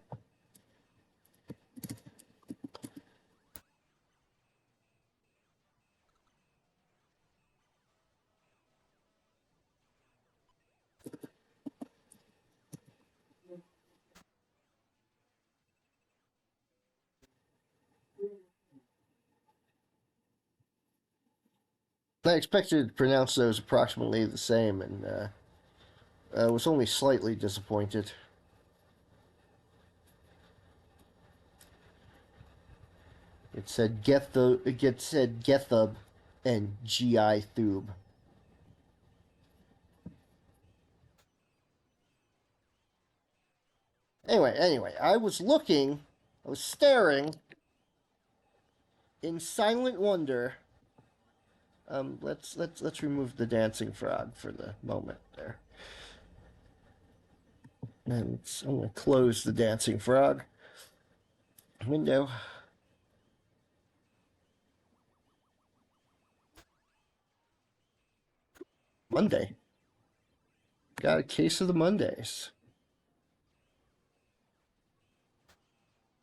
I expected to pronounce those approximately the same, and was only slightly disappointed. It said GitHub and GI Thub. Anyway, I was staring in silent wonder. Let's remove the dancing frog for the moment there, and I'm gonna close the dancing frog window. Monday, got a case of the Mondays.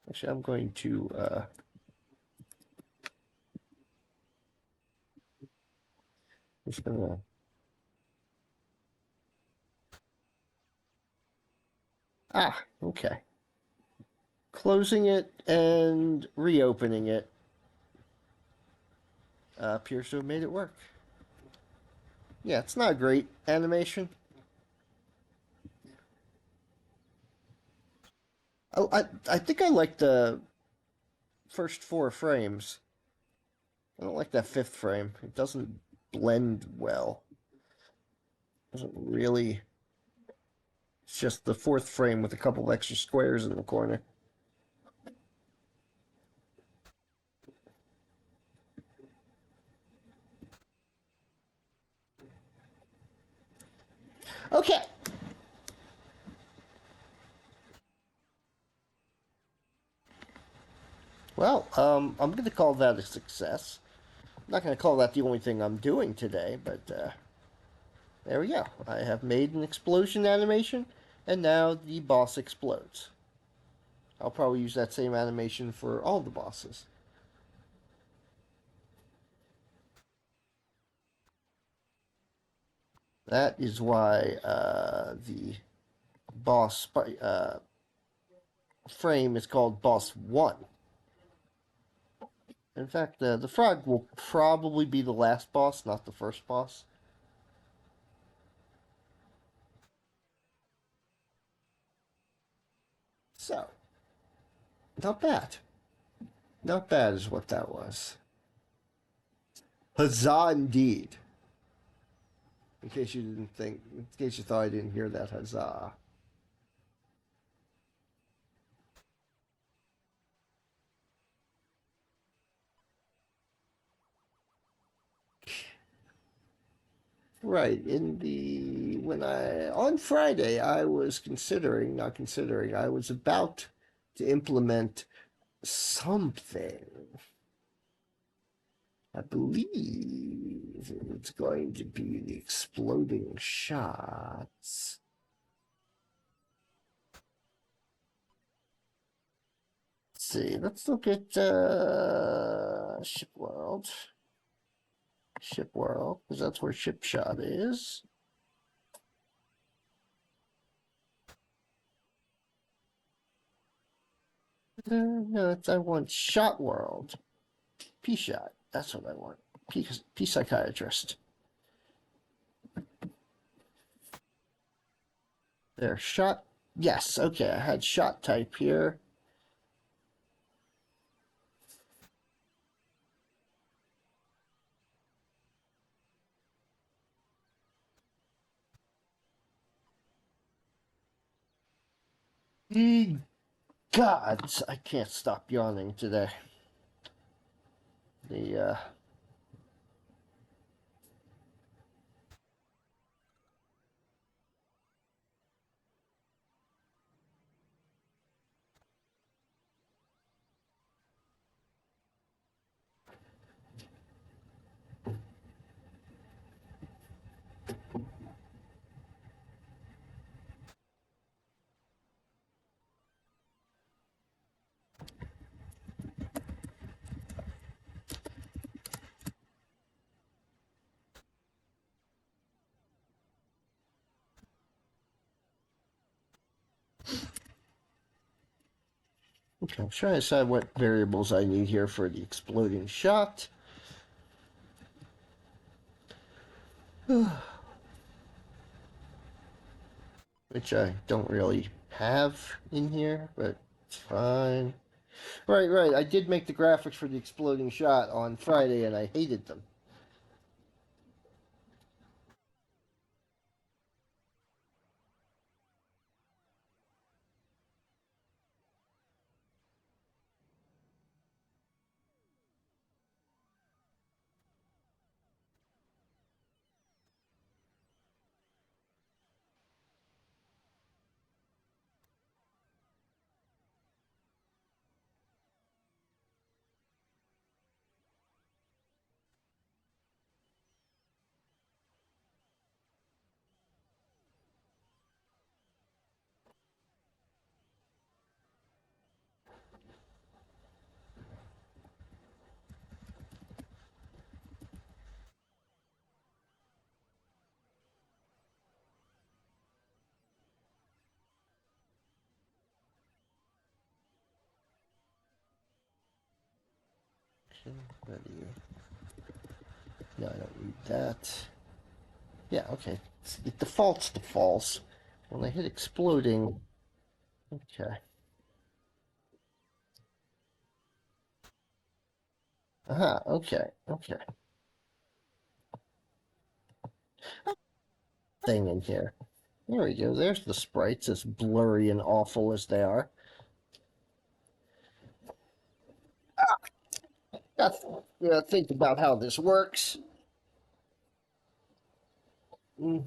Actually, I'm going to just gonna okay, closing it and reopening it appears to have made it work. Yeah, it's not a great animation. I think I like the first 4 frames. I don't like that fifth frame. It doesn't blend well. It doesn't really. It's just the fourth frame with a couple of extra squares in the corner. Okay. Well, I'm going to call that a success. I'm not going to call that the only thing I'm doing today, but there we go. I have made an explosion animation, and now the boss explodes. I'll probably use that same animation for all the bosses. That is why the boss frame is called Boss 1. In fact, the frog will probably be the last boss, not the first boss. So, not bad. Not bad is what that was. Huzzah indeed. In case you thought I didn't hear that huzzah. Right. On Friday, I was not considering, I was about to implement something. I believe it's going to be the exploding shots. Let's see, let's look at Ship World. Ship World, because that's where Ship Shot is. No, I want Shot World. P Shot. That's what I want. P Psychiatrist. There, Shot. Yes, okay, I had Shot type here. God, I can't stop yawning today. The okay, I'm trying to decide what variables I need here for the exploding shot. Which I don't really have in here, but it's fine. Right. I did make the graphics for the exploding shot on Friday, and I hated them. Ready. No, I don't need that. Yeah, okay. It defaults to false. When I hit exploding, okay. Okay. Thing in here. There we go. There's the sprites, as blurry and awful as they are. That's, think about how this works. Mm.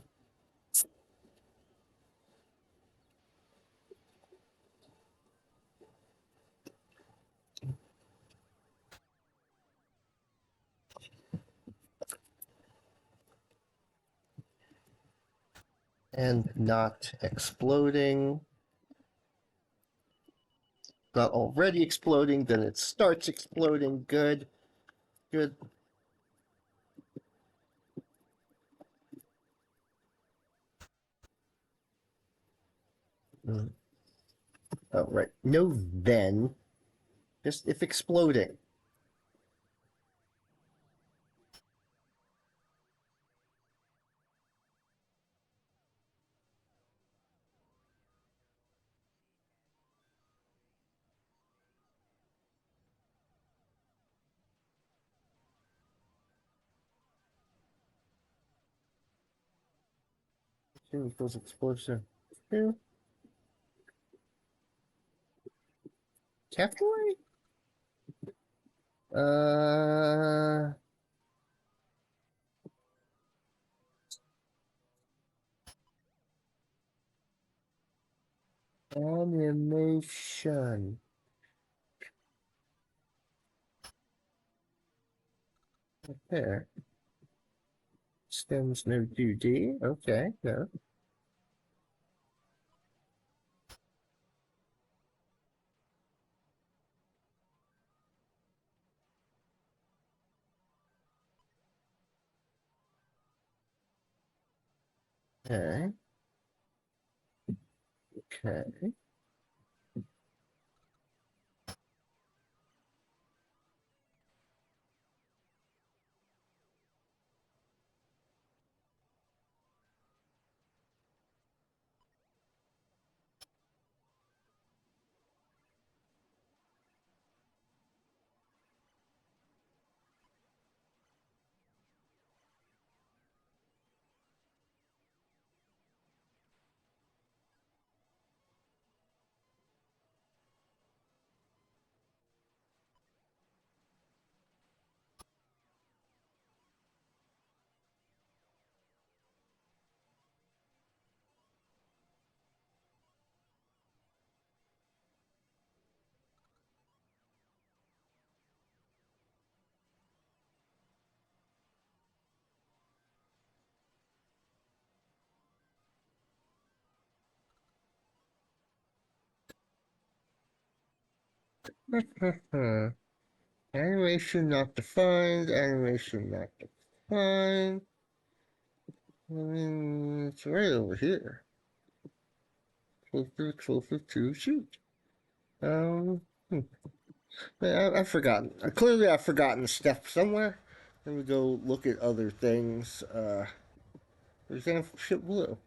And not exploding. Not already exploding, then it starts exploding. Good. Good. Mm. Oh, right. No, then. Just if exploding. Equals explosive. Yeah. Category? Uh, Animation. There. Stems no duty. Okay, no. Okay. Okay. Animation not defined. Animation not defined. It's right over here. Closer to shoot. Um, hmm. I've forgotten. Clearly, I've forgotten a step somewhere. Let me go look at other things. For example, ship blue.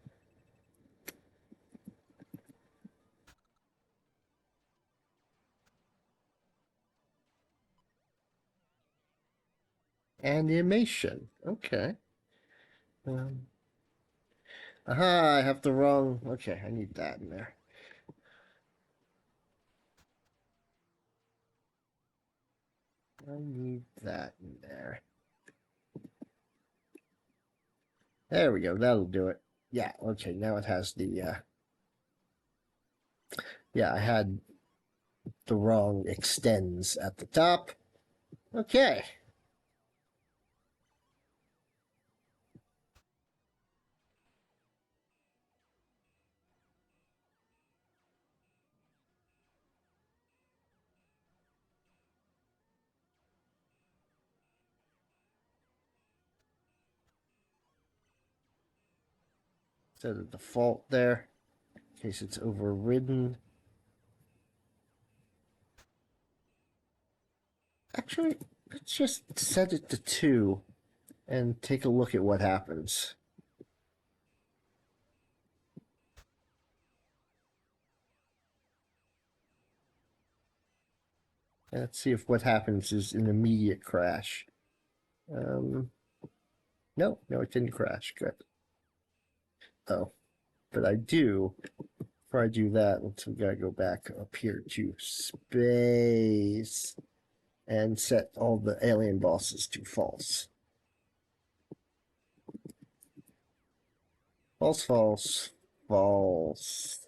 Animation. Okay. Um, aha, I have the wrong. Okay, I need that in there. I need that in there. There we go. That'll do it. Yeah, okay, now it has the, yeah, I had the wrong extends at the top. Okay. Set a default there in case it's overridden. Actually, let's just set it to 2 and take a look at what happens. Let's see if what happens is an immediate crash. No, it didn't crash. Good. Oh, but I do. Before I do that, we gotta go back up here to space and set all the alien bosses to false. False, false, false,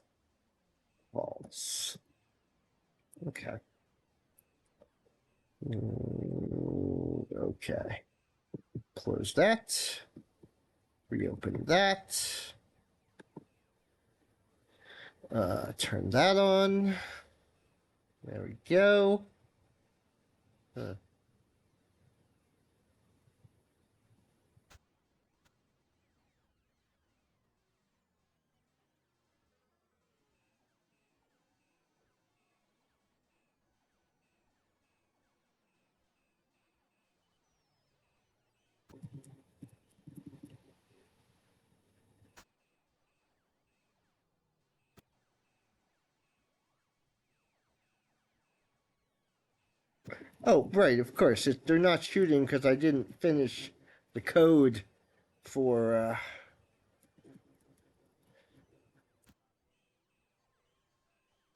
false. Okay. Okay. Close that. Reopen that. Turn that on. There we go. Oh, right, of course. They're not shooting because I didn't finish the code for.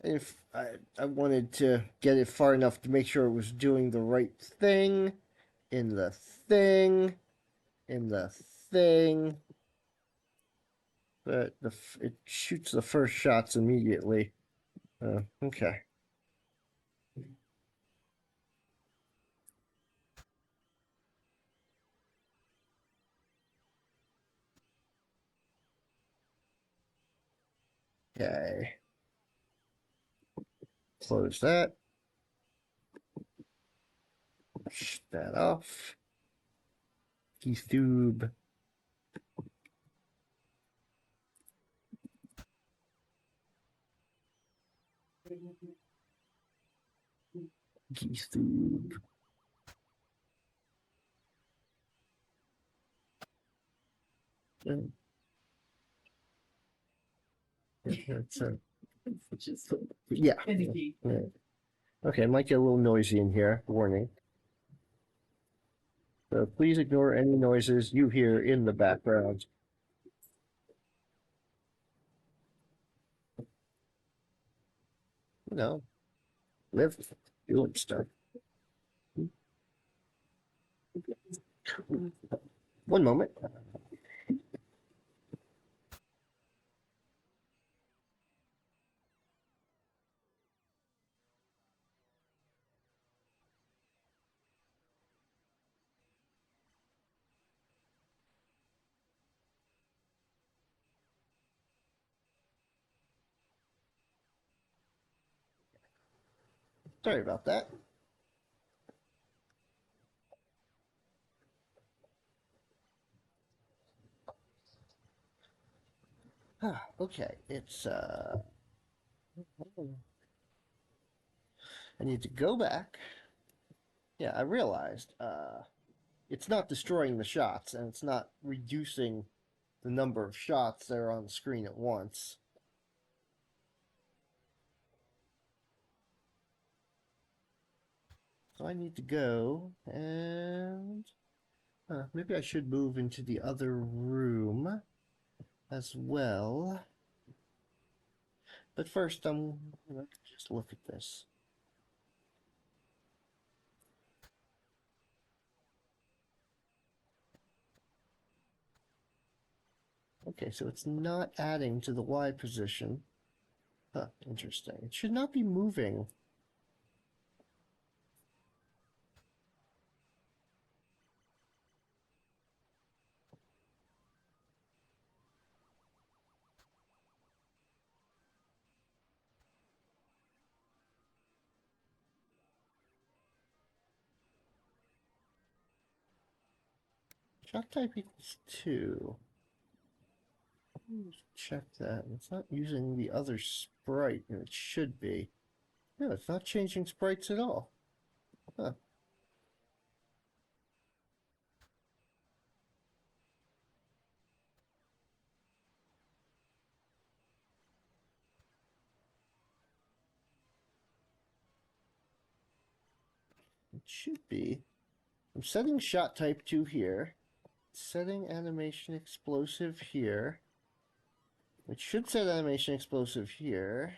If I wanted to get it far enough to make sure it was doing the right thing in the thing in the thing, but it shoots the first shots immediately. Okay. Okay. Close that. Shut that off. YouTube. YouTube. Yeah. Indicate. Yeah. Okay, it might get a little noisy in here. Warning. So please ignore any noises you hear in the background. You know, live doing stuff. One moment. Sorry about that. Okay, it's I need to go back. Yeah, I realized it's not destroying the shots and it's not reducing the number of shots that are on the screen at once. So I need to go and maybe I should move into the other room as well. But first, let's just look at this. Okay, so it's not adding to the Y position. Huh, interesting. It should not be moving. Shot type equals 2. Check that. It's not using the other sprite, and it should be. No, it's not changing sprites at all. Huh. It should be. I'm setting shot type 2 here. Setting animation explosive here. It should set animation explosive here.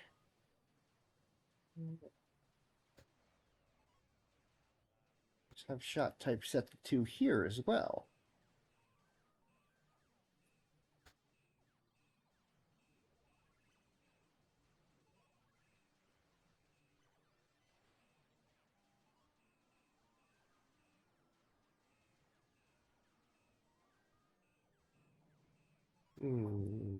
Let's have shot type set to 2 here as well. Hmm.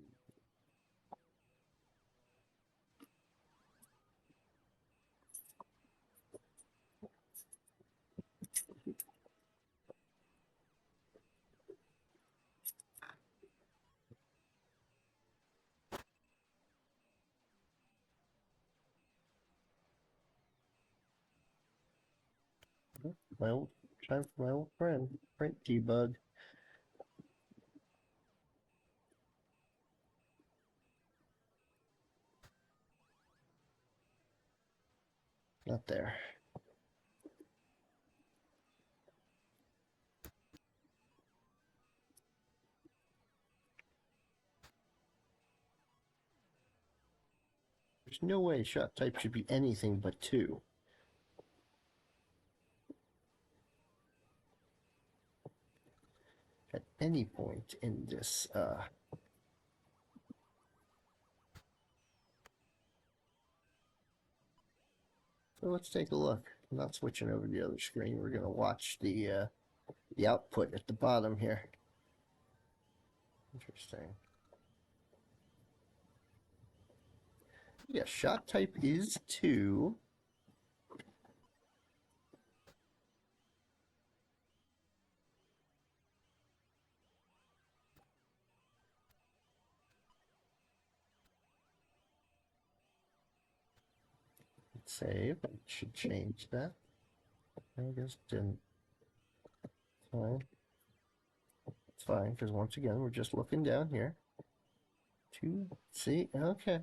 My old time for my old friend, print debug. Not there. There's no way shot type should be anything but 2. At any point in this so let's take a look. I'm not switching over to the other screen. We're gonna watch the output at the bottom here. Interesting. Yeah, shot type is 2. Save. It should change that. I guess it didn't. Fine. It's fine, because once again, we're just looking down here. 2. See? Okay.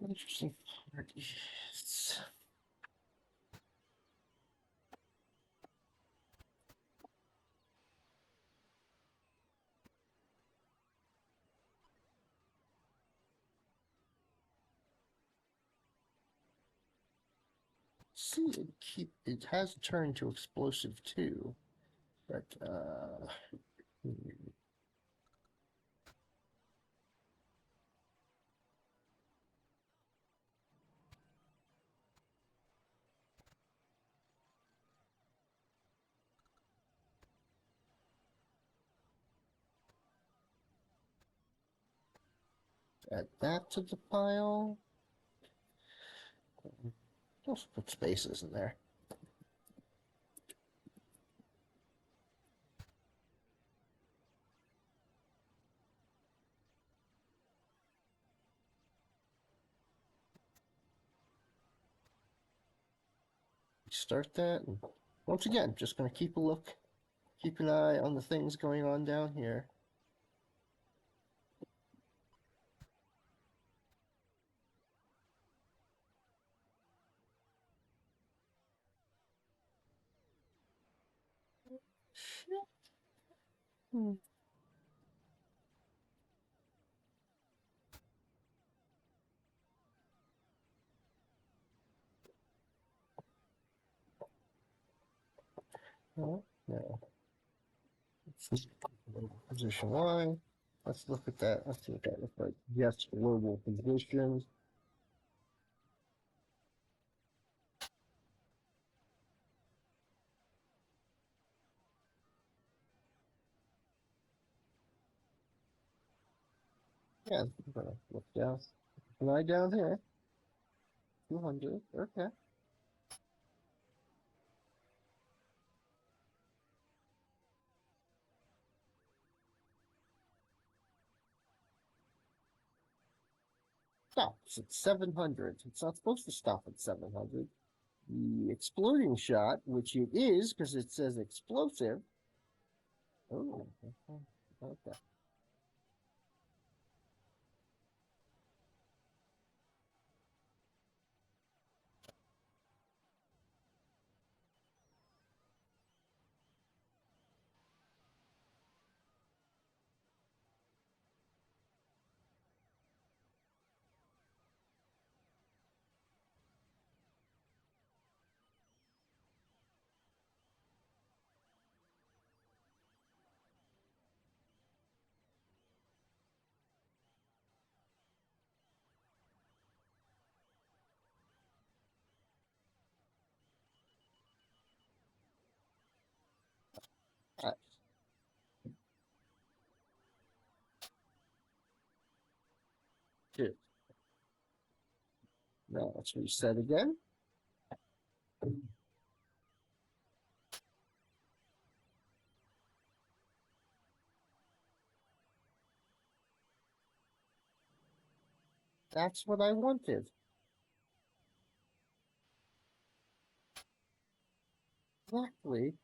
Interesting part is see it has turned to explosive too, but add that to the pile. Just put spaces in there. Start that, and once again, just going to keep a look, keep an eye on the things going on down here. Hmm. Oh, no. Let's position Y. Let's look at that. Let's see what that looks like. Yes, global position. Yeah, I'm gonna look down. An eye down here. 200. Okay. Stops at 700. It's not supposed to stop at 700. The exploding shot, which it is because it says explosive. Oh, okay. All right. Good. Now let's reset again. That's what I wanted. Exactly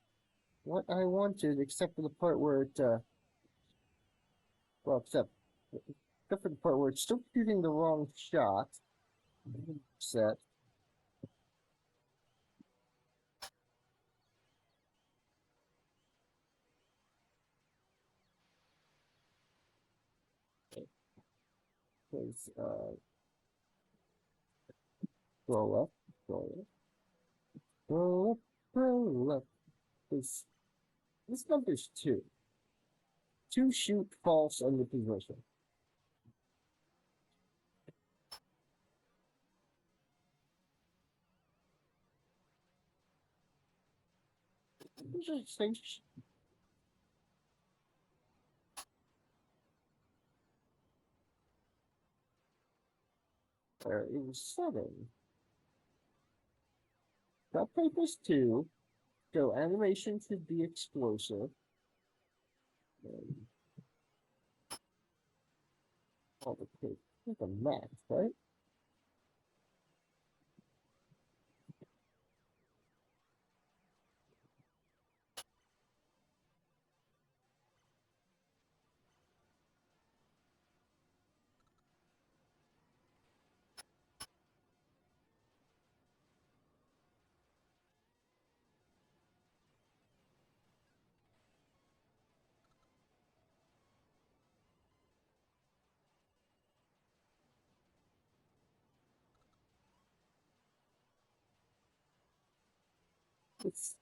what I wanted, except for the part where it, well, except for the part where it's still shooting the wrong shot. Set. Because, scroll up, scroll up, scroll up, scroll up. This number's 2. 2 shoot false under position. Interesting. There is 7. Cut papers 2. Go animation should be explosive. And all the tape. Like a match, right? It's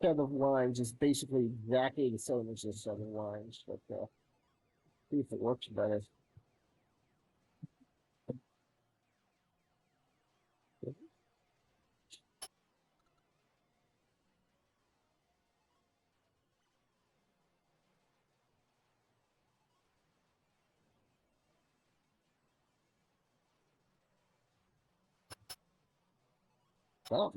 set of lines is basically exactly the same as this set of lines, but see if it works better. Oh,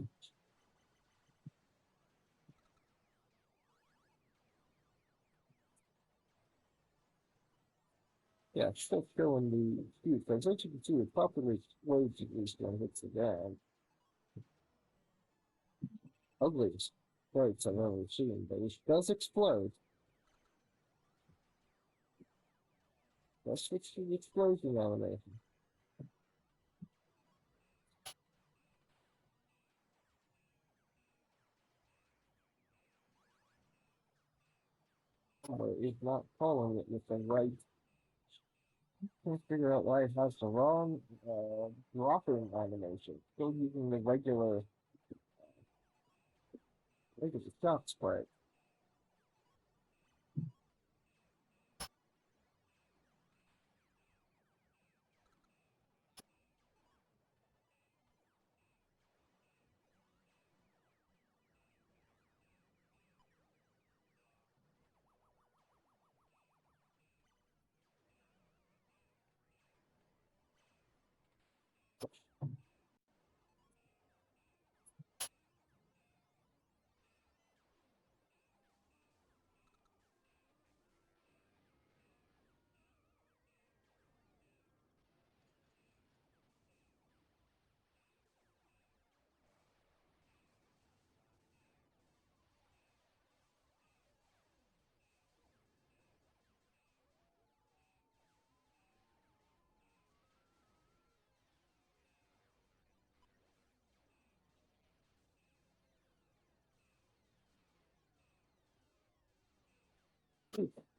yeah, it's still showing the speed, but as you can see, it properly explodes at least when it hits the ground. Ugliest explodes I've ever seen, but it does explode. Let's switch to the explosion animation. It's not following it with the right. Can't figure out why it has the wrong dropping animation. Still using the regular shot spray.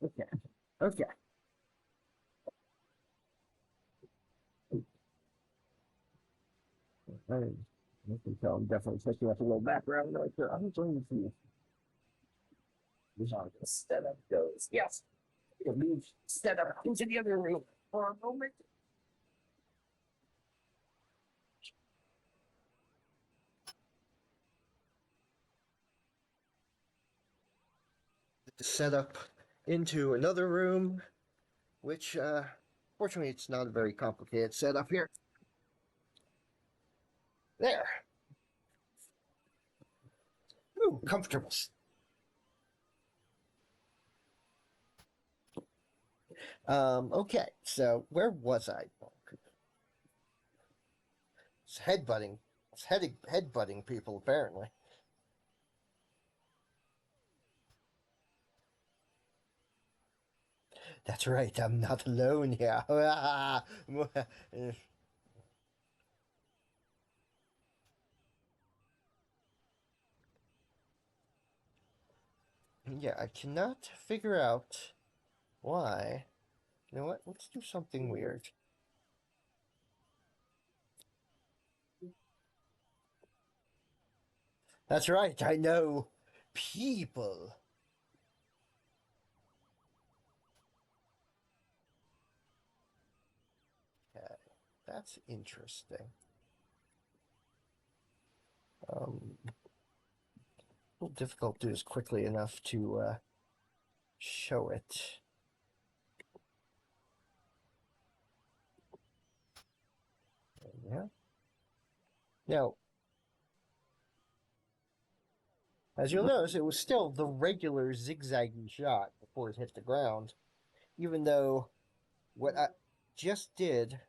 Okay. Okay. I can tell I'm definitely picking up a little background noise here. I'm going to how this setup goes. Yes. We'll move setup into the other room for a moment. Set up into another room, which fortunately it's not a very complicated setup here. There. Ooh, comfortable. Okay, so where was I? It's headbutting. It's headbutting people apparently. That's right, I'm not alone here. Yeah, I cannot figure out why. You know what? Let's do something weird. That's right, I know. People. Okay, that's interesting. Um, little difficult to do this quickly enough to show it. Yeah. Now, as you'll notice, it was still the regular zigzaggy shot before it hit the ground, even though what I just did,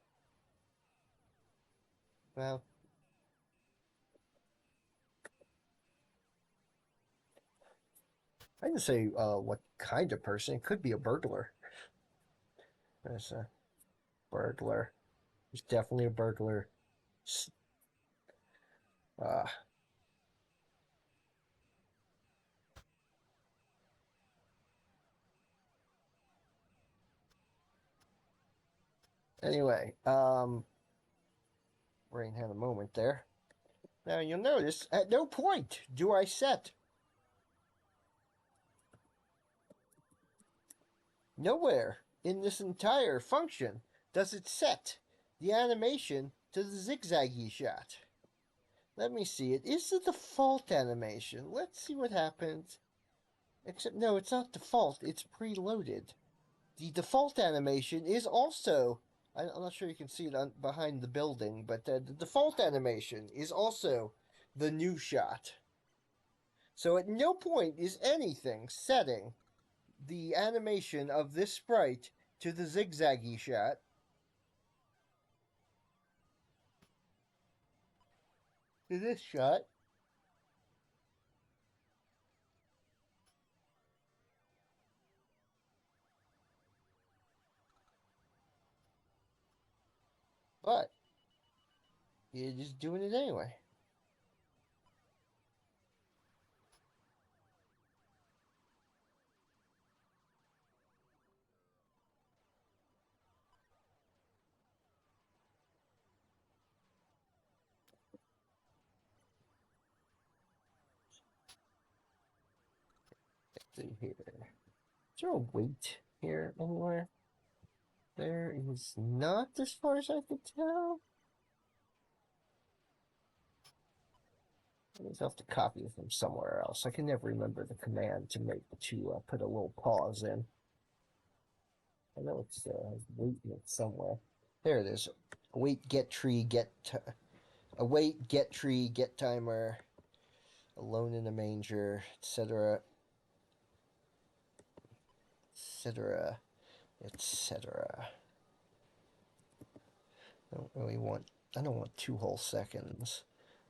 well, I didn't say what kind of person. It could be a burglar. There's a burglar. There's definitely a burglar. Uh, anyway, Rain had a moment there. Now you'll notice at no point do I set. Nowhere in this entire function does it set the animation to the zigzaggy shot. Let me see. It is the default animation. Let's see what happens. Except, no, it's not default. It's preloaded. The default animation is also... I'm not sure you can see it behind the building, but the default animation is also the new shot. So at no point is anything setting the animation of this sprite to the zigzaggy shot. To this shot. But you're just doing it anyway. Let's see here. Is there a weight here anywhere? There is not, as far as I can tell. I have to copy it from somewhere else. I can never remember the command to put a little pause in. I know it's weight in it somewhere. There it is. Await get tree get await get tree get timer. Alone in a manger, etc., etc., etc. I don't really want. I don't want 2 whole seconds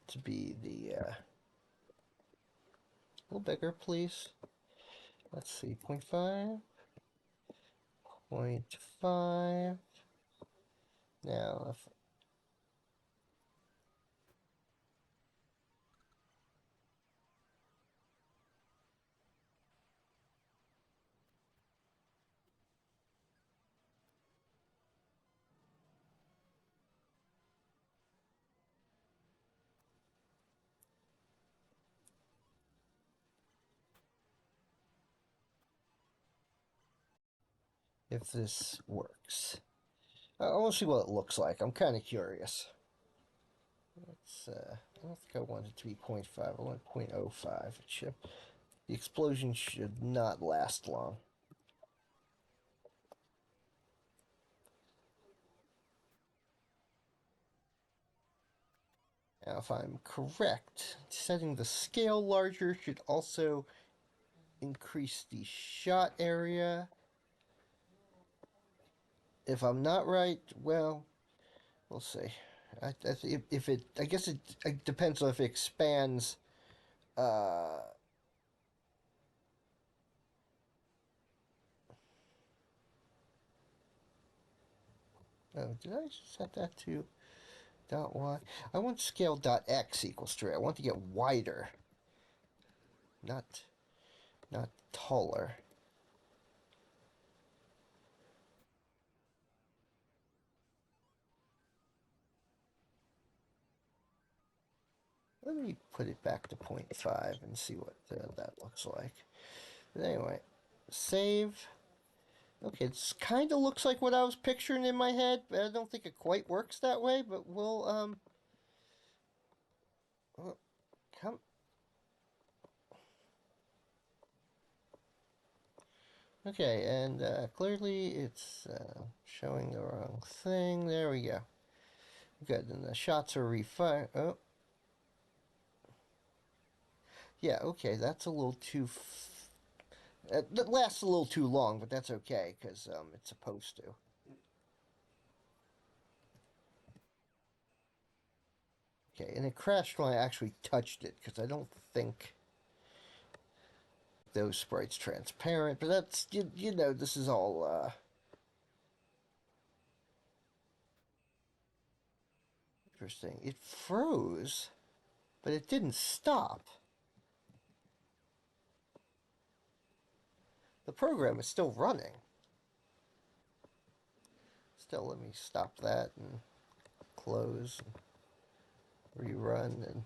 to be the. A little bigger, please. Let's see, 0.5. 0.5. Now, if this works. I want to see what it looks like. I'm kind of curious. I don't think I want it to be 0.5. I want 0.05. The explosion should not last long. Now, if I'm correct, setting the scale larger should also increase the shot area. If I'm not right, well, we'll see. I guess it depends on if it expands. Oh, did I set that to dot y? I want scale dot x equals 3. I want to get wider, not taller. Let me put it back to 0.5 and see what that looks like. But anyway, save. Okay, it kind of looks like what I was picturing in my head, but I don't think it quite works that way. But we'll come. Okay, and clearly it's showing the wrong thing. There we go. Good, and the shots are refired. Oh, yeah, okay, that's a little too. That lasts a little too long, but that's okay, because it's supposed to. Okay, and it crashed when I actually touched it, because I don't think those sprites transparent, but that's, you know, this is all, interesting. It froze, but it didn't stop. The program is still running. Still, let me stop that and close and rerun and